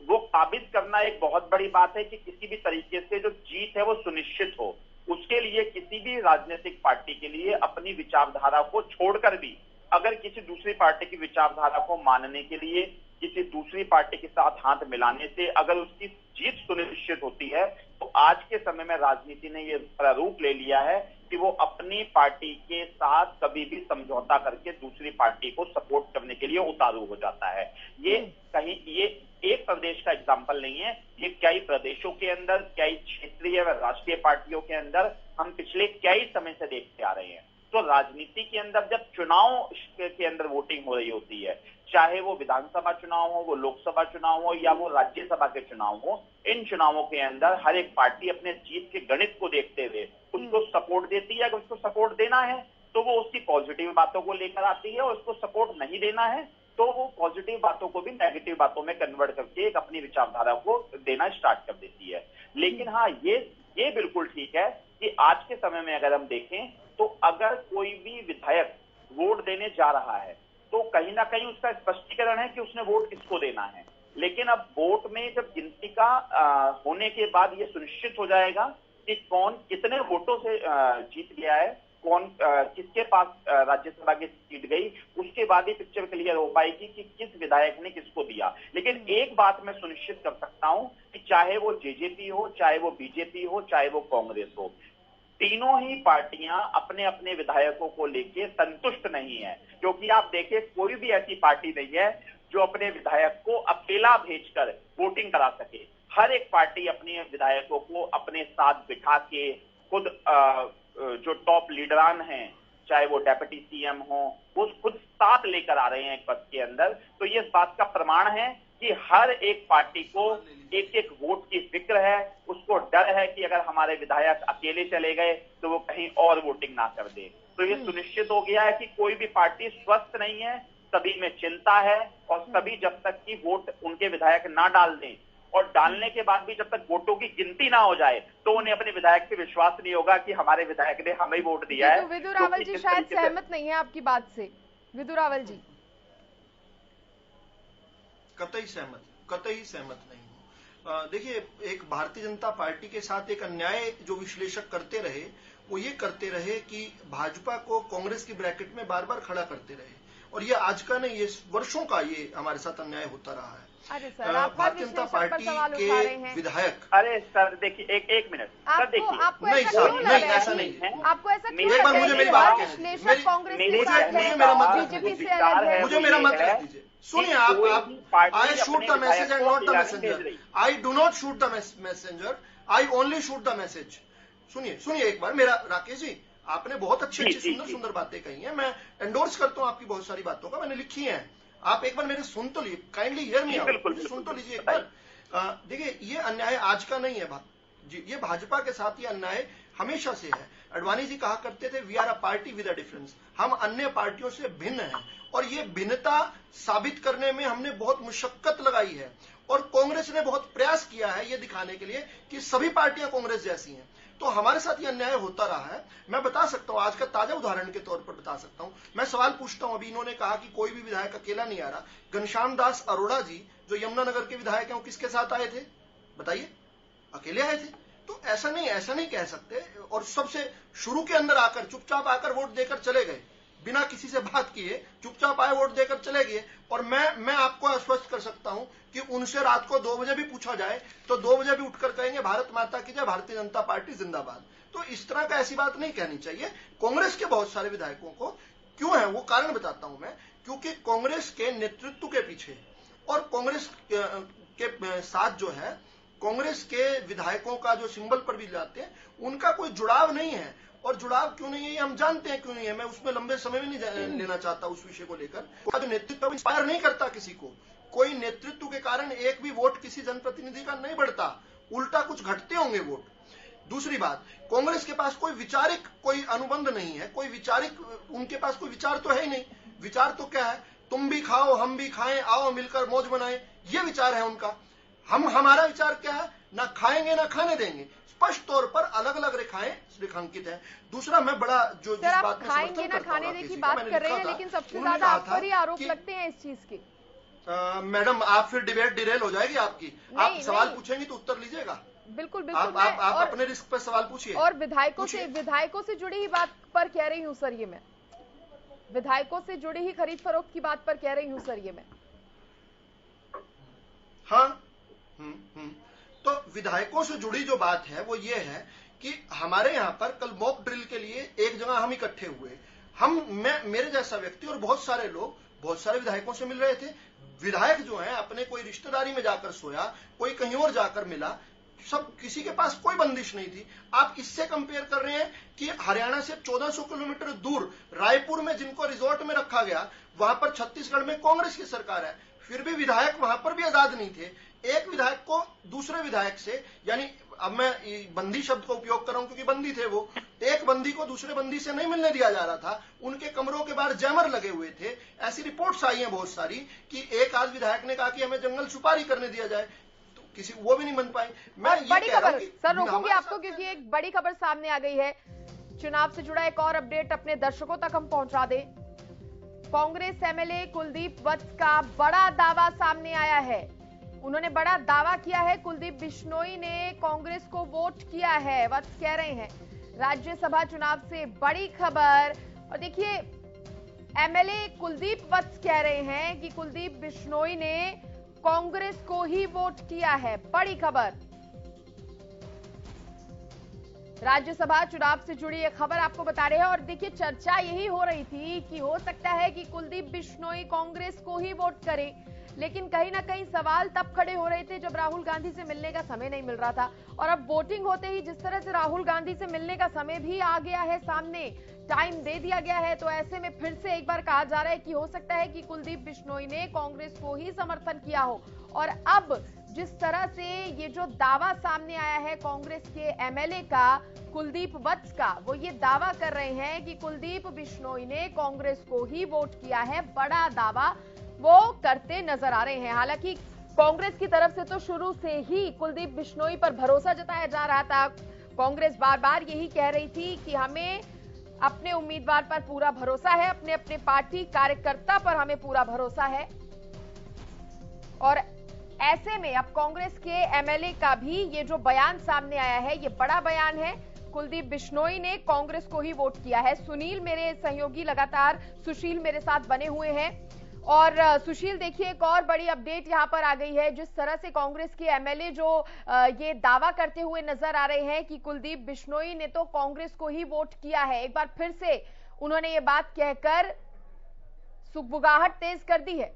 वो काबिज करना एक बहुत बड़ी बात है कि किसी भी तरीके से जो जीत है वो सुनिश्चित हो। उसके लिए किसी भी राजनीतिक पार्टी के लिए अपनी विचारधारा को छोड़कर भी अगर किसी दूसरी पार्टी की विचारधारा को मानने के लिए, किसी दूसरी पार्टी के साथ हाथ मिलाने से अगर उसकी जीत सुनिश्चित होती है, तो आज के समय में राजनीति ने ये प्रारूप ले लिया है कि वो अपनी पार्टी के साथ कभी भी समझौता करके दूसरी पार्टी को सपोर्ट करने के लिए उतारू हो जाता है। ये कहीं ये एक प्रदेश का एग्जाम्पल नहीं है, ये कई प्रदेशों के अंदर, कई क्षेत्रीय व राष्ट्रीय पार्टियों के अंदर हम पिछले कई समय से देखते आ रहे हैं। तो राजनीति के अंदर जब चुनाव के अंदर वोटिंग हो रही होती है, चाहे वो विधानसभा चुनाव हो, वो लोकसभा चुनाव हो, या वो राज्यसभा के चुनाव हो, इन चुनावों के अंदर हर एक पार्टी अपने जीत के गणित को देखते हुए उसको सपोर्ट देती है। अगर उसको सपोर्ट देना है तो वो उसकी पॉजिटिव बातों को लेकर आती है, और उसको सपोर्ट नहीं देना है तो वो पॉजिटिव बातों को भी नेगेटिव बातों में कन्वर्ट करके एक अपनी विचारधारा को देना स्टार्ट कर देती है। लेकिन हाँ, ये बिल्कुल ठीक है कि आज के समय में अगर हम देखें तो अगर कोई भी विधायक वोट देने जा रहा है तो कहीं ना कहीं उसका स्पष्टीकरण है कि उसने वोट किसको देना है। लेकिन अब वोट में जब गिनती का होने के बाद ये सुनिश्चित हो जाएगा कि कौन कितने वोटों से जीत गया है, कौन किसके पास राज्यसभा की सीट गई, उसके बाद ही पिक्चर क्लियर हो पाएगी कि किस विधायक ने किसको दिया। लेकिन एक बात मैं सुनिश्चित कर सकता हूं कि चाहे वो जेजेपी हो, चाहे वो बीजेपी हो, चाहे वो कांग्रेस हो, तीनों ही पार्टियां अपने अपने विधायकों को लेके संतुष्ट नहीं है। क्योंकि आप देखें, कोई भी ऐसी पार्टी नहीं है जो अपने विधायक को अकेला भेजकर वोटिंग करा सके। हर एक पार्टी अपने विधायकों को अपने साथ बिठा के खुद जो टॉप लीडरान हैं चाहे वो डेप्यूटी सीएम हो, वो खुद साथ लेकर आ रहे हैं एक बस के अंदर। तो ये इस बात का प्रमाण है कि हर एक पार्टी को एक एक वोट की फिक्र है, उसको डर है कि अगर हमारे विधायक अकेले चले गए तो वो कहीं और वोटिंग ना कर दे। तो ये सुनिश्चित हो गया है कि कोई भी पार्टी स्वस्थ नहीं है, सभी में चिंता है, और सभी जब तक कि वोट उनके विधायक ना डाल दें और डालने के बाद भी जब तक वोटों की गिनती ना हो जाए तो उन्हें अपने विधायक पे विश्वास नहीं होगा कि हमारे विधायक ने हमें वोट दिया है। तो विदु रावल जी शायद सहमत नहीं है आपकी बात से। विदु रावल जी, कतई सहमत नहीं हूं। देखिए, एक भारतीय जनता पार्टी के साथ एक अन्याय जो विश्लेषक करते रहे वो ये करते रहे कि भाजपा को कांग्रेस की ब्रैकेट में बार बार खड़ा करते रहे, और ये आज का नहीं, ये वर्षों का ये हमारे साथ अन्याय होता रहा है। अरे सर, आप भारतीय जनता पार्टी के विधायक, अरे सर देखिए, एक मिनट सर, देखिए नहीं सर, नहीं ऐसा नहीं है। आपको ऐसा एक बार मुझे मेरी बात कहने दीजिए, मुझे मेरा मत रख दीजिए। सुनिए, आप I shoot the message and not the messenger. I do not shoot the messenger, I only shoot the message. सुनिए एक बार मेरा, राकेश जी आपने बहुत अच्छी सुंदर बातें कही हैं, मैं एंडोर्स करता हूं आपकी बहुत सारी बातों का, मैंने लिखी है। आप एक बार मेरे सुन तो लीजिए, काइंडली हियर मी आउट, सुन तो लीजिए एक बार। देखिए, ये अन्याय आज का नहीं है जी, ये भाजपा के साथ ये अन्याय हमेशा से है। अडवाणी जी कहा करते थे, we are a party with a difference, हम अन्य पार्टियों से भिन्न हैं, और ये भिन्नता साबित करने में हमने बहुत मुशक्कत लगाई है, और कांग्रेस ने बहुत प्रयास किया है ये दिखाने के लिए कि सभी पार्टियां कांग्रेस जैसी हैं। तो हमारे साथ ये अन्याय होता रहा है। मैं बता सकता हूं, आज का ताजा उदाहरण के तौर पर बता सकता हूं। मैं सवाल पूछता हूं, अभी इन्होंने कहा कि कोई भी विधायक अकेला नहीं आ रहा। घनश्याम दास अरोड़ा जी जो यमुनानगर के विधायक हैं, वो किसके साथ आए थे बताइए? अकेले आए थे। तो ऐसा नहीं कह सकते, और सबसे शुरू के अंदर आकर चुपचाप आकर वोट देकर चले गए, बिना किसी से बात किए चुपचाप आए, वोट देकर चले गए। और मैं आपको आश्वस्त कर सकता हूं कि उनसे रात को 2 बजे भी पूछा जाए तो 2 बजे भी उठकर कहेंगे भारत माता की जय, भारतीय जनता पार्टी जिंदाबाद। तो इस तरह का ऐसी बात नहीं कहनी चाहिए। कांग्रेस के बहुत सारे विधायकों को क्यों है, वो कारण बताता हूं मैं, क्योंकि कांग्रेस के नेतृत्व के पीछे और कांग्रेस के साथ जो है, कांग्रेस के विधायकों का जो सिंबल पर भी जाते हैं, उनका कोई जुड़ाव नहीं है। और जुड़ाव क्यों नहीं है ये हम जानते हैं क्यों नहीं है, मैं उसमें लंबे समय में नहीं लेना चाहता उस विषय को लेकर। जो नेतृत्व इंस्पायर नहीं करता किसी को, कोई नेतृत्व के कारण एक भी वोट किसी जनप्रतिनिधि का नहीं बढ़ता, उल्टा कुछ घटते होंगे वोट। दूसरी बात, कांग्रेस के पास कोई विचारिक कोई अनुबंध नहीं है, कोई विचारिक, उनके पास कोई विचार तो है ही नहीं। विचार तो क्या है, तुम भी खाओ हम भी खाएं, आओ मिलकर मौज बनाएं, ये विचार है उनका। हमारा विचार क्या है, ना खाएंगे ना खाने देंगे, स्पष्ट तौर पर अलग अलग रेखाएं रेखांकित है। दूसरा, मैं बड़ा जो जिस बात में खाएंगे ना खाने दे की बात कर रहे हैं, लेकिन सबसे ज्यादा आप पर ही आरोप लगते हैं इस चीज के। मैडम, आप फिर डिबेट डिरेल हो जाएगी आपकी। आप सवाल पूछेंगी तो उत्तर लीजिएगा। बिल्कुल बिल्कुल, आप अपने रिस्क पर सवाल पूछिए। और विधायकों से जुड़ी ही बात पर कह रही हूँ सर, ये मैं विधायकों से जुड़ी ही खरीद फरोख्त की बात पर कह रही हूँ सर, ये मैं। हाँ, तो विधायकों से जुड़ी जो बात है वो ये है कि हमारे यहाँ पर कल मॉक ड्रिल के लिए एक जगह हम इकट्ठे हुए, मेरे जैसा व्यक्ति और बहुत सारे लोग बहुत सारे विधायकों से मिल रहे थे। विधायक जो है अपने कोई रिश्तेदारी में जाकर सोया, कोई कहीं और जाकर मिला, सब किसी के पास कोई बंदिश नहीं थी। आप इससे कंपेयर कर रहे हैं कि हरियाणा से 1400 किलोमीटर दूर रायपुर में जिनको रिजॉर्ट में रखा गया, वहां पर छत्तीसगढ़ में कांग्रेस की सरकार है, फिर भी विधायक वहां पर भी आजाद नहीं थे। एक विधायक को दूसरे विधायक से, यानी अब मैं बंदी शब्द का उपयोग कर रहा हूं क्योंकि बंदी थे वो, एक बंदी को दूसरे बंदी से नहीं मिलने दिया जा रहा था, उनके कमरों के बाहर जैमर लगे हुए थे। ऐसी रिपोर्ट्स आई हैं बहुत सारी कि एक आध विधायक ने कहा कि हमें जंगल सुपारी करने दिया जाए, तो किसी वो भी नहीं बन पाई। मैं बड़ी खबर सर रोकूंगी आपको क्योंकि एक बड़ी खबर सामने आ गई है। चुनाव से जुड़ा एक और अपडेट अपने दर्शकों तक हम पहुंचा दें। कांग्रेस एमएलए कुलदीप वत्स का बड़ा दावा सामने आया है। उन्होंने बड़ा दावा किया है, कुलदीप बिश्नोई ने कांग्रेस को वोट किया है। वत्स कह रहे हैं राज्यसभा चुनाव से बड़ी खबर। और देखिए, एमएलए कुलदीप वत्स कह रहे हैं कि कुलदीप बिश्नोई ने कांग्रेस को ही वोट किया है। बड़ी खबर। राज्यसभा चुनाव से जुड़ी एक खबर आपको बता रहे हैं। और देखिए, चर्चा यही हो रही थी कि हो सकता है कि कुलदीप बिश्नोई कांग्रेस को ही वोट करें, लेकिन कहीं ना कहीं सवाल तब खड़े हो रहे थे जब राहुल गांधी से मिलने का समय नहीं मिल रहा था। और अब वोटिंग होते ही जिस तरह से राहुल गांधी से मिलने का समय भी आ गया है, सामने टाइम दे दिया गया है, तो ऐसे में फिर से एक बार कहा जा रहा है कि हो सकता है कि कुलदीप बिश्नोई ने कांग्रेस को ही समर्थन किया हो। और अब जिस तरह से ये जो दावा सामने आया है कांग्रेस के एमएलए का, कुलदीप वत्स का, वो ये दावा कर रहे हैं कि कुलदीप बिश्नोई ने कांग्रेस को ही वोट किया है। बड़ा दावा वो करते नजर आ रहे हैं। हालांकि कांग्रेस की तरफ से तो शुरू से ही कुलदीप बिश्नोई पर भरोसा जताया जा रहा था। कांग्रेस बार बार यही कह रही थी कि हमें अपने उम्मीदवार पर पूरा भरोसा है, अपने पार्टी कार्यकर्ता पर हमें पूरा भरोसा है। और ऐसे में अब कांग्रेस के एमएलए का भी ये जो बयान सामने आया है, ये बड़ा बयान है। कुलदीप बिश्नोई ने कांग्रेस को ही वोट किया है। सुनील मेरे सहयोगी लगातार, सुशील मेरे साथ बने हुए हैं। और सुशील, देखिए, एक और बड़ी अपडेट यहां पर आ गई है। जिस तरह से कांग्रेस के एमएलए जो ये दावा करते हुए नजर आ रहे हैं कि कुलदीप बिश्नोई ने तो कांग्रेस को ही वोट किया है, एक बार फिर से उन्होंने ये बात कहकर सुगबुगाहट तेज कर दी है।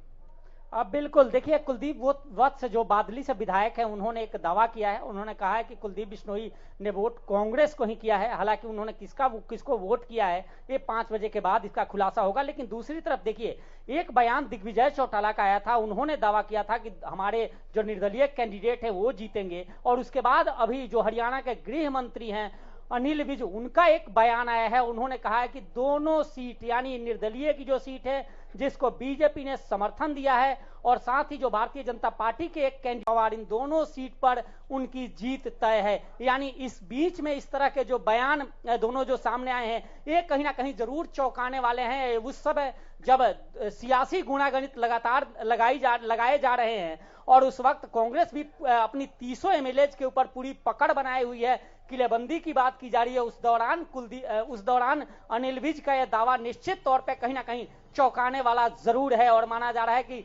अब बिल्कुल देखिए, कुलदीप वत्स जो बादली से विधायक हैं, उन्होंने एक दावा किया है। उन्होंने कहा है कि कुलदीप बिश्नोई ने वोट कांग्रेस को ही किया है। हालांकि उन्होंने किसको वोट किया है ये 5 बजे के बाद इसका खुलासा होगा। लेकिन दूसरी तरफ देखिए, एक बयान दिग्विजय चौटाला का आया था। उन्होंने दावा किया था कि हमारे जो निर्दलीय कैंडिडेट है वो जीतेंगे। और उसके बाद अभी जो हरियाणा के गृह मंत्री हैं अनिल विज, उनका एक बयान आया है। उन्होंने कहा है कि दोनों सीट, यानी निर्दलीय की जो सीट है जिसको बीजेपी ने समर्थन दिया है, और साथ ही जो भारतीय जनता पार्टी के एक कैंडिडेट, इन दोनों सीट पर उनकी जीत तय है। यानी इस बीच में इस तरह के जो बयान दोनों जो सामने आए हैं, ये कहीं ना कहीं जरूर चौंकाने वाले हैं। उस समय जब सियासी गुणागणित लगातार लगाए जा रहे हैं, और उस वक्त कांग्रेस भी अपनी 300 एमएलए के ऊपर पूरी पकड़ बनाई हुई है, किलेबंदी की बात की जा रही है, उस दौरान अनिल विज का यह दावा निश्चित तौर पे कहीं ना कहीं चौंकाने वाला जरूर है। और माना जा रहा है कि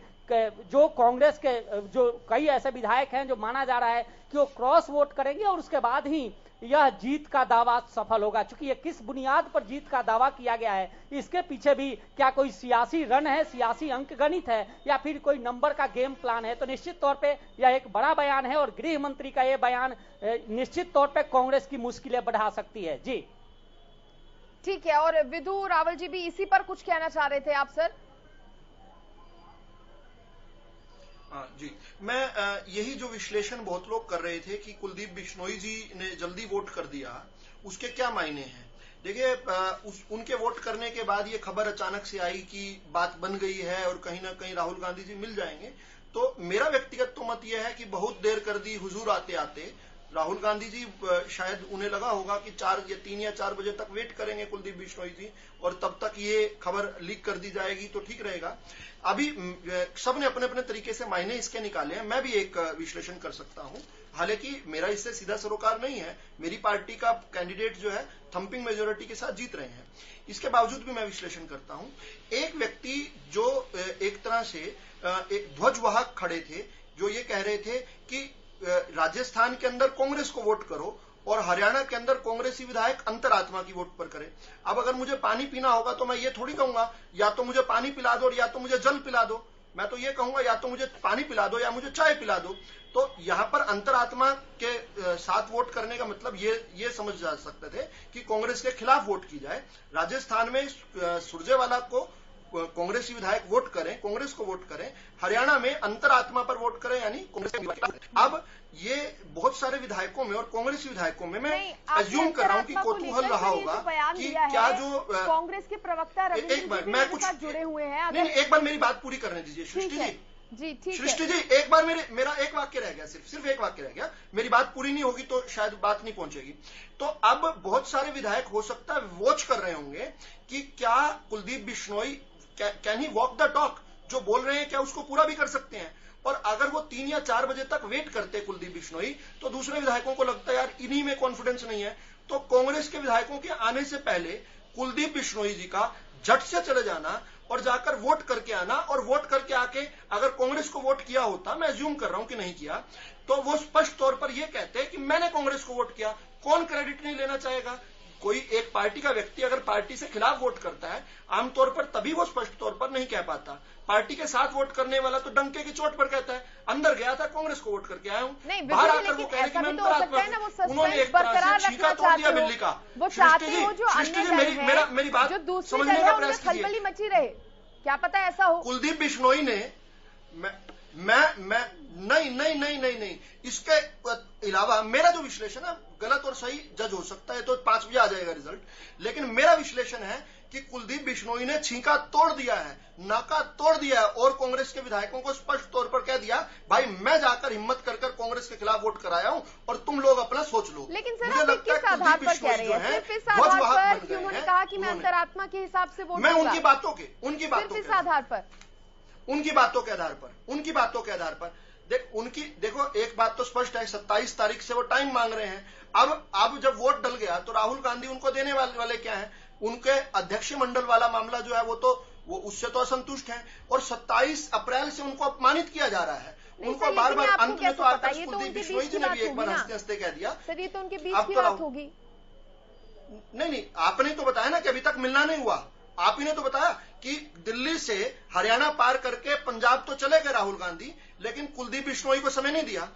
जो कांग्रेस के जो कई ऐसे विधायक हैं जो माना जा रहा है कि वो क्रॉस वोट करेंगे और उसके बाद ही यह जीत का दावा सफल होगा। चूंकि ये किस बुनियाद पर जीत का दावा किया गया है, इसके पीछे भी क्या कोई सियासी रन है, सियासी अंकगणित है, या फिर कोई नंबर का गेम प्लान है, तो निश्चित तौर पे यह एक बड़ा बयान है। और गृह मंत्री का यह बयान निश्चित तौर पे कांग्रेस की मुश्किलें बढ़ा सकती है। जी ठीक है। और विधु रावल जी भी इसी पर कुछ कहना चाह रहे थे आप सर? हाँ जी, मैं यही जो विश्लेषण बहुत लोग कर रहे थे कि कुलदीप बिश्नोई जी ने जल्दी वोट कर दिया, उसके क्या मायने हैं। देखिए, उनके वोट करने के बाद ये खबर अचानक से आई कि बात बन गई है और कहीं ना कहीं राहुल गांधी जी मिल जाएंगे। तो मेरा व्यक्तिगत तो मत यह है कि बहुत देर कर दी हुजूर आते आते। राहुल गांधी जी शायद उन्हें लगा होगा कि 3 या 4 बजे तक वेट करेंगे कुलदीप बिश्नोई जी, और तब तक ये खबर लीक कर दी जाएगी तो ठीक रहेगा। अभी सबने अपने अपने तरीके से मायने इसके निकाले हैं। मैं भी एक विश्लेषण कर सकता हूं, हालांकि मेरा इससे सीधा सरोकार नहीं है। मेरी पार्टी का कैंडिडेट जो है थंपिंग मेजोरिटी के साथ जीत रहे हैं, इसके बावजूद भी मैं विश्लेषण करता हूं। एक व्यक्ति जो एक तरह से एक ध्वजवाहक खड़े थे, जो ये कह रहे थे कि राजस्थान के अंदर कांग्रेस को वोट करो और हरियाणा के अंदर कांग्रेसी विधायक अंतरात्मा की वोट पर करें। अब अगर मुझे पानी पीना होगा तो मैं ये थोड़ी कहूंगा या तो मुझे पानी पिला दो और या तो मुझे जल पिला दो। मैं तो ये कहूंगा या तो मुझे पानी पिला दो या मुझे चाय पिला दो। तो यहां पर अंतरात्मा के साथ वोट करने का मतलब ये समझ जा सकते थे कि कांग्रेस के खिलाफ वोट की जाए। राजस्थान में सुरजेवाला को कांग्रेसी विधायक वोट करें, कांग्रेस को वोट करें, हरियाणा में अंतरात्मा पर वोट करें, यानी कांग्रेस। अब ये बहुत सारे विधायकों में और कांग्रेसी विधायकों में मैं अज्यूम कर रहा हूं कि कौतूहल रहा होगा कि क्या जो कांग्रेस के प्रवक्ता एक बार मैं कुछ जुड़े हुए हैं। नहीं, एक बार मेरी बात पूरी करने दीजिए सृष्टि जी। जी ठीक है सृष्टि जी, एक बार मेरा एक वाक्य रह गया, सिर्फ एक वाक्य रह गया। मेरी बात पूरी नहीं होगी तो शायद बात नहीं पहुंचेगी। तो अब बहुत सारे विधायक हो सकता है वॉच कर रहे होंगे कि क्या Kuldeep Bishnoi can he walk the talk, जो बोल रहे हैं क्या उसको पूरा भी कर सकते हैं। और अगर वो 3 या 4 बजे तक वेट करते कुलदीप बिश्नोई, तो दूसरे विधायकों को लगता है यार इन्हीं में कॉन्फिडेंस नहीं है, तो कांग्रेस के विधायकों के आने से पहले कुलदीप बिश्नोई जी का झट से चले जाना और जाकर वोट करके आना, और वोट करके आके अगर कांग्रेस को वोट किया होता, मैं अज्यूम कर रहा हूं कि नहीं किया, तो वो स्पष्ट तौर पर ये कहते कि मैंने कांग्रेस को वोट किया। कौन क्रेडिट नहीं लेना चाहेगा? कोई एक पार्टी का व्यक्ति अगर पार्टी से खिलाफ वोट करता है, आमतौर पर तभी वो स्पष्ट तौर पर नहीं कह पाता। पार्टी के साथ वोट करने वाला तो डंके की चोट पर कहता है, अंदर गया था कांग्रेस को वोट करके आया हूं, बाहर आकर वो कह रहे कि मैं अंतरात्मा। उन्होंने एक तरह से छींका तोड़ दिया बिल्ली का। मेरी बात समझने का प्रयास कीजिए। मची रहे, क्या पता ऐसा हो। कुलदीप बिश्नोई ने नहीं, इसके अलावा मेरा जो विश्लेषण है, गलत और सही जज हो सकता है, तो 5 बजे आ जाएगा रिजल्ट, लेकिन मेरा विश्लेषण है कि कुलदीप बिश्नोई ने छींका तोड़ दिया है, नाका तोड़ दिया है, और कांग्रेस के विधायकों को स्पष्ट तौर पर कह दिया, भाई मैं जाकर हिम्मत कर कांग्रेस के खिलाफ वोट कराया हूं और तुम लोग अपना सोच लो। लेकिन सर आप किस आधार पर कह रहे हैं? सिर्फ इस आधार पर कि उन्होंने कहा कि मैं अंतरात्मा के हिसाब से वोट, मैं उनकी बातों के आधार पर देखो, एक बात तो स्पष्ट है, 27 तारीख से वो टाइम मांग रहे हैं। अब जब वोट डल गया तो राहुल गांधी उनको देने वाले क्या है? उनके अध्यक्ष मंडल वाला मामला जो है वो उससे तो असंतुष्ट है, और 27 अप्रैल से उनको अपमानित किया जा रहा है। उनको बार बार अंत में तो आकर कुलदीप बिश्नोई जी ने भी एक बार हंसते हंसते कह दिया, सर ये तो उनके बीच की बात होगी। नहीं, आपने तो बताया ना कि अभी तक मिलना नहीं हुआ। आप ही ने तो बताया कि दिल्ली से हरियाणा पार करके पंजाब तो चले गए राहुल गांधी, लेकिन कुलदीप बिश्नोई को समय नहीं दिया।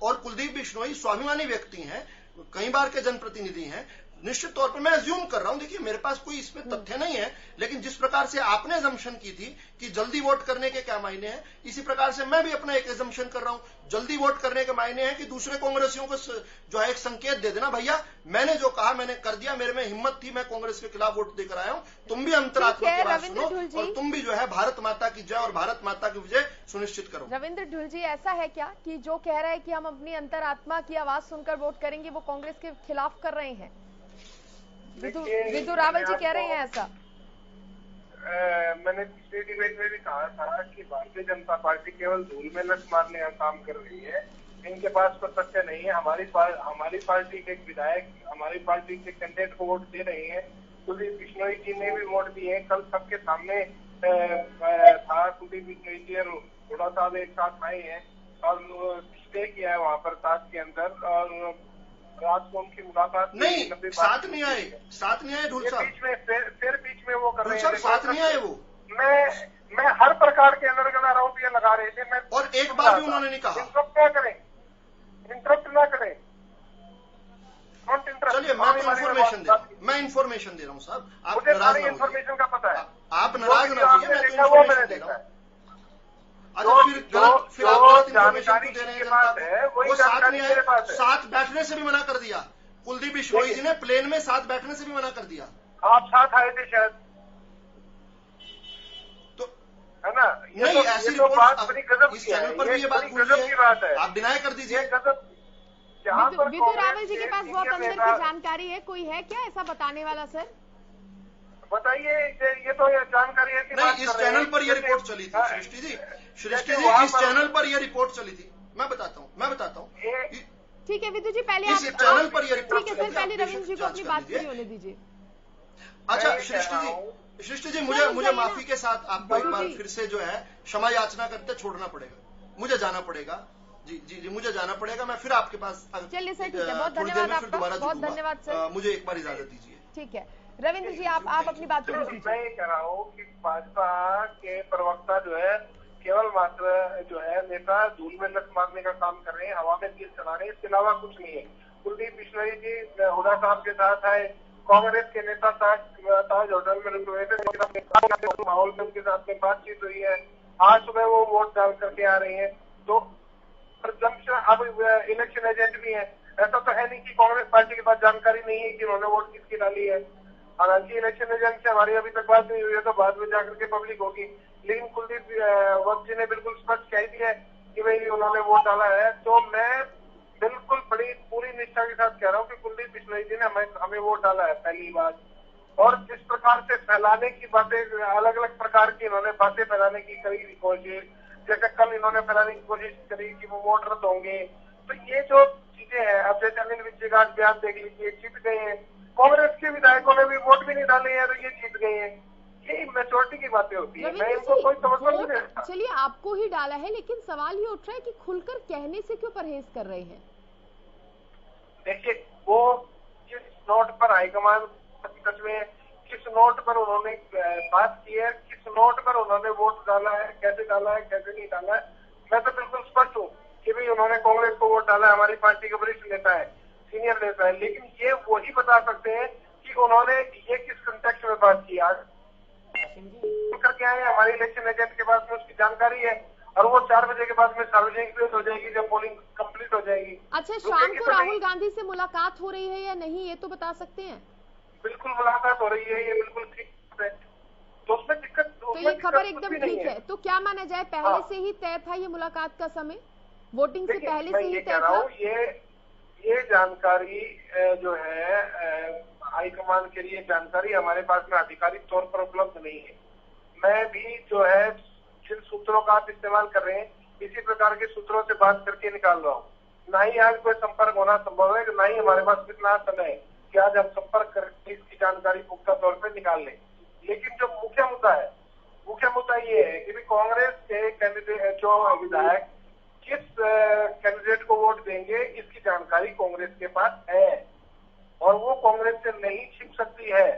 और कुलदीप बिश्नोई स्वाभिमानी व्यक्ति हैं, कई बार के जनप्रतिनिधि हैं, निश्चित तौर पर मैं अज्यूम कर रहा हूं, देखिए मेरे पास कोई इसमें तथ्य नहीं है, लेकिन जिस प्रकार से आपने अजम्पशन की थी कि जल्दी वोट करने के क्या मायने हैं, इसी प्रकार से मैं भी अपना एक अजम्पशन कर रहा हूं। जल्दी वोट करने के मायने हैं कि दूसरे कांग्रेसियों को जो है एक संकेत दे देना, भैया मैंने जो कहा मैंने कर दिया, मेरे में हिम्मत थी, मैं कांग्रेस के खिलाफ वोट देकर आया हूं, तुम भी अंतरात्मा की बात सुनो और तुम भी जो है भारत माता की जय और भारत माता की विजय सुनिश्चित करो। रविंद्र ढुल जी, ऐसा है क्या कि जो कह रहा है कि हम अपनी अंतरात्मा की आवाज सुनकर वोट करेंगे, वो कांग्रेस के खिलाफ कर रहे हैं? विदु रावल जी कह रहे हैं ऐसा। मैंने पिछले डिबेट में भी कहा था कि भारतीय जनता पार्टी केवल धूल में लत मारने का काम कर रही है, इनके पास कोई तथ्य नहीं है। हमारी पार्टी के विधायक हमारी पार्टी के कैंडिडेट को वोट दे रहे हैं। कुलदीप बिश्नोई जी ने भी वोट दिए हैं, कल सबके सामने था। कुलदीप बिश्नोई जी और हुड्डा साहब एक साथ आए हैं और स्टे किया है वहां पर ताज के अंदर, और रात को उनकी मुलाकात नहीं, साथ नहीं आए ढुल साहब, फिर बीच में वो कर रहे हैं, साथ नहीं आए वो। मैं हर प्रकार के अंदर आरोप ये लगा रहे थे, मैं और एक बार भी उन्होंने नहीं कहा इंटरप्ट ना करें। चलिए मैं इन्फॉर्मेशन दे रहा हूँ साहब, आप नाराज ना इन्फॉर्मेशन का पता है, आप नाराज ना होइए, मैं इन्फॉर्मेशन दे रहा हूँ। फिर आप जानकारी दे रहे हैं, वो साथ नहीं आए, साथ बैठने से भी मना कर दिया। कुलदीप बिश्नोई जी ने प्लेन में साथ बैठने से भी मना कर दिया। आप साथ आए थे शायद, तो है ना? नहीं, ऐसी रिपोर्ट इस चैनल पर भी ये बात है, आप डिनाई कर दीजिए। विदु रावल जी के पास बहुत अंदर की जानकारी है, कोई है क्या ऐसा बताने वाला? सर बताइए, ये तो जानकारी है कि नहीं, इस चैनल पर ये रिपोर्ट चली थी सृष्टि जी, इस चैनल पर ये रिपोर्ट चली थी। मैं बताता हूँ ठीक है विदु जी, पहले इस चैनल पर ये रिपोर्ट, ठीक है सर, पहले रविंद्र जी को अपनी बात पूरी होने दीजिए। अच्छा सृष्टि जी, मुझे माफी के साथ आपको एक बार फिर से जो है क्षमा याचना करते छोड़ना पड़ेगा, मुझे जाना पड़ेगा। जी मुझे जाना पड़ेगा, मैं फिर आपके पास चलिए सर, ठीक है, बहुत धन्यवाद आपका, बहुत धन्यवाद सर, मुझे एक बार इजाजत दीजिए। ठीक है रविंद्र जी, आप अपनी बात पूरी कीजिए। मैं ये कह रहा हूँ कि भाजपा के प्रवक्ता जो है केवल मात्र जो है नेता धूल में लत मारने का काम कर रहे हैं, हवा में तीर चला रहे हैं, इसके अलावा कुछ नहीं है। कुलदीप बिश्नोई जी हुड्डा साहब के साथ आए, कांग्रेस के नेता ताज होटल में रुके हुए थे, माहौल में उनके साथ में बातचीत हुई है। आज सुबह वो वोट डाल करके आ रही है, तो अब इलेक्शन एजेंट भी है, ऐसा तो है नहीं कि कांग्रेस पार्टी के पास जानकारी नहीं है कि उन्होंने वोट किसकी डाली है। हालांकि इलेक्शन एजेंट से हमारी अभी तक बात नहीं हुई है, तो बाद में जाकर के पब्लिक होगी, लेकिन कुलदीप वक्त जी ने बिल्कुल स्पष्ट कह दिया है कि भाई उन्होंने वोट डाला है। तो मैं बिल्कुल पूरी निष्ठा के साथ कह रहा हूँ कि कुलदीप बिश्नोई जी ने हमें वोट डाला है, पहली बात। और जिस प्रकार से फैलाने की बातें, अलग अलग प्रकार की इन्होंने बातें फैलाने की करी कोशिश, जैसे कल इन्होंने फैलाने की कोशिश करी कि वो वोट रद्द होंगे, तो ये जो चीजें हैं, अब जैसे अनिल विज का बयान देख लीजिए, जीत गए हैं। कांग्रेस के विधायकों ने भी वोट भी नहीं डाले हैं, तो ये जीत गए हैं। ये मैच्योरिटी की बातें होती है। मैं इनको कोई समर्थन नहीं देता। चलिए आपको ही डाला है, लेकिन सवाल ये उठ रहा है कि खुलकर कहने से क्यों परहेज कर रहे हैं? देखिए, वो किस नोट पर हाईकमान सच में किस नोट पर उन्होंने बात की है, किस नोट पर उन्होंने वोट डाला है, कैसे नहीं डाला है, मैं तो बिल्कुल स्पष्ट हूँ कि भाई उन्होंने कांग्रेस को वोट डाला है, हमारी पार्टी के वरिष्ठ नेता है, सीनियर नेता है। लेकिन ये वही बता सकते हैं कि उन्होंने ये किस कंटेक्स्ट में बात की। आज करके आए, हमारे इलेक्शन एजेंट के पास में उसकी जानकारी है, और वो 4 बजे के बाद में सार्वजनिक हो जाएगी जब पोलिंग कंप्लीट हो जाएगी। अच्छा, शाम को राहुल गांधी से मुलाकात हो रही है या नहीं, ये तो बता सकते हैं? बिल्कुल मुलाकात हो रही है, ये बिल्कुल ठीक है, तो उसमें दिक्कत तो ये खबर एकदम ठीक है। तो क्या माना जाए, पहले से ही तय था ये मुलाकात का समय, वोटिंग से पहले से ही तय था? ये जानकारी जो है हाईकमान के लिए जानकारी हमारे पास में आधिकारिक तौर पर उपलब्ध नहीं है। मैं भी जो है जिन सूत्रों का आप इस्तेमाल कर रहे हैं, इसी प्रकार के सूत्रों से बात करके निकाल रहा हूँ। ना ही आज कोई संपर्क होना संभव है, ना ही हमारे पास इतना समय है कि आज हम संपर्क करके इसकी जानकारी पुख्ता तौर पर निकाल लें। लेकिन जो मुख्य मुद्दा ये है कि कांग्रेस के कैंडिडेट जो विधायक किस कैंडिडेट को वोट देंगे, इसकी जानकारी कांग्रेस के पास है और वो कांग्रेस से नहीं छिप सकती है।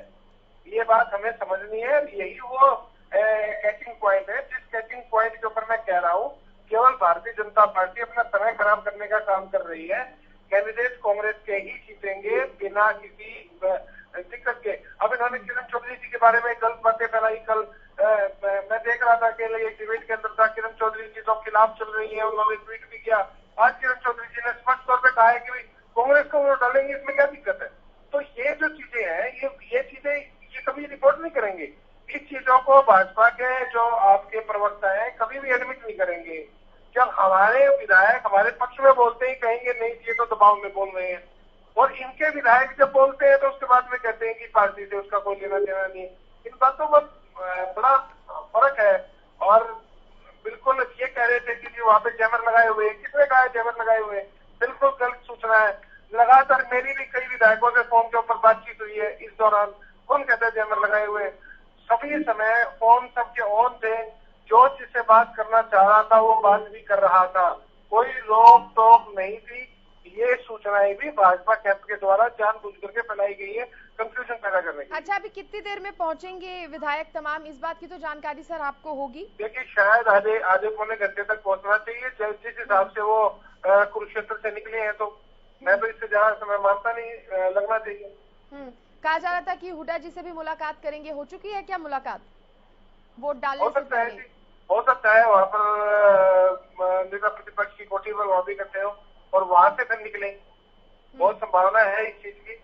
ये बात हमें समझनी है। यही वो कैचिंग पॉइंट है, जिस कैचिंग पॉइंट के ऊपर मैं कह रहा हूँ केवल भारतीय जनता पार्टी अपना समय खराब करने का काम कर रही है। कैंडिडेट कांग्रेस के ही जीतेंगे बिना किसी दिक्कत के। अब इन्होंने किरण चौधरी जी के बारे में गलत बातें फैलाई। कल मैं देख रहा था कि एक डिबेट के अंदर था, किरण चौधरी जी तो खिलाफ चल रही है, उन्होंने ट्वीट भी किया। आज किरण चौधरी जी ने स्पष्ट तौर पर कहा है कि कांग्रेस को वोट डालेंगे, इसमें क्या दिक्कत है। तो ये जो चीजें हैं, ये चीजें ये कभी रिपोर्ट नहीं करेंगे। इस चीजों को भाजपा के जो आपके प्रवक्ता हैं कभी भी एडमिट नहीं करेंगे। जब हमारे विधायक हमारे पक्ष में बोलते ही कहेंगे नहीं, ये तो दबाव में बोल रहे हैं, और इनके विधायक जब बोलते हैं तो उसके बाद में कहते हैं कि पार्टी से उसका कोई लेना देना नहीं है। इन बातों में बड़ा फर्क है। और बिल्कुल ये कह रहे थे कि वहाँ पे जैमर लगाए हुए, किसने कहा है जैमर लगाए हुए? बिल्कुल गलत सूचना है। लगातार मेरी भी कई विधायकों से फोन के ऊपर बातचीत हुई है इस दौरान। कौन कहता है जैमर लगाए हुए? सभी समय फोन सबके ऑन थे, जो जिससे बात करना चाह रहा था वो बात भी कर रहा था, कोई रोक टोक नहीं थी। ये सूचनाएं भी भाजपा कैंप के द्वारा जानबूझ करके फैलाई गई है कंफ्यूजन पैदा करने की। अच्छा, अभी कितनी देर में पहुंचेंगे विधायक तमाम, इस बात की तो जानकारी सर आपको होगी? देखिए, शायद आधे पौने घंटे तक पहुंचना चाहिए। जिस हिसाब से वो कुरुक्षेत्र से निकले हैं, तो मैं तो इससे ज्यादा समय मानता नहीं लगना चाहिए। कहा जा रहा था कि हुड्डा जी से भी मुलाकात करेंगे, हो चुकी है क्या मुलाकात वोट डालने हो से सकता पहले? हो सकता है वहाँ पर नेता प्रतिपक्ष की कोठी पर वहाँ भी करते हो और वहां से फिर निकले, बहुत संभावना है इस चीज की।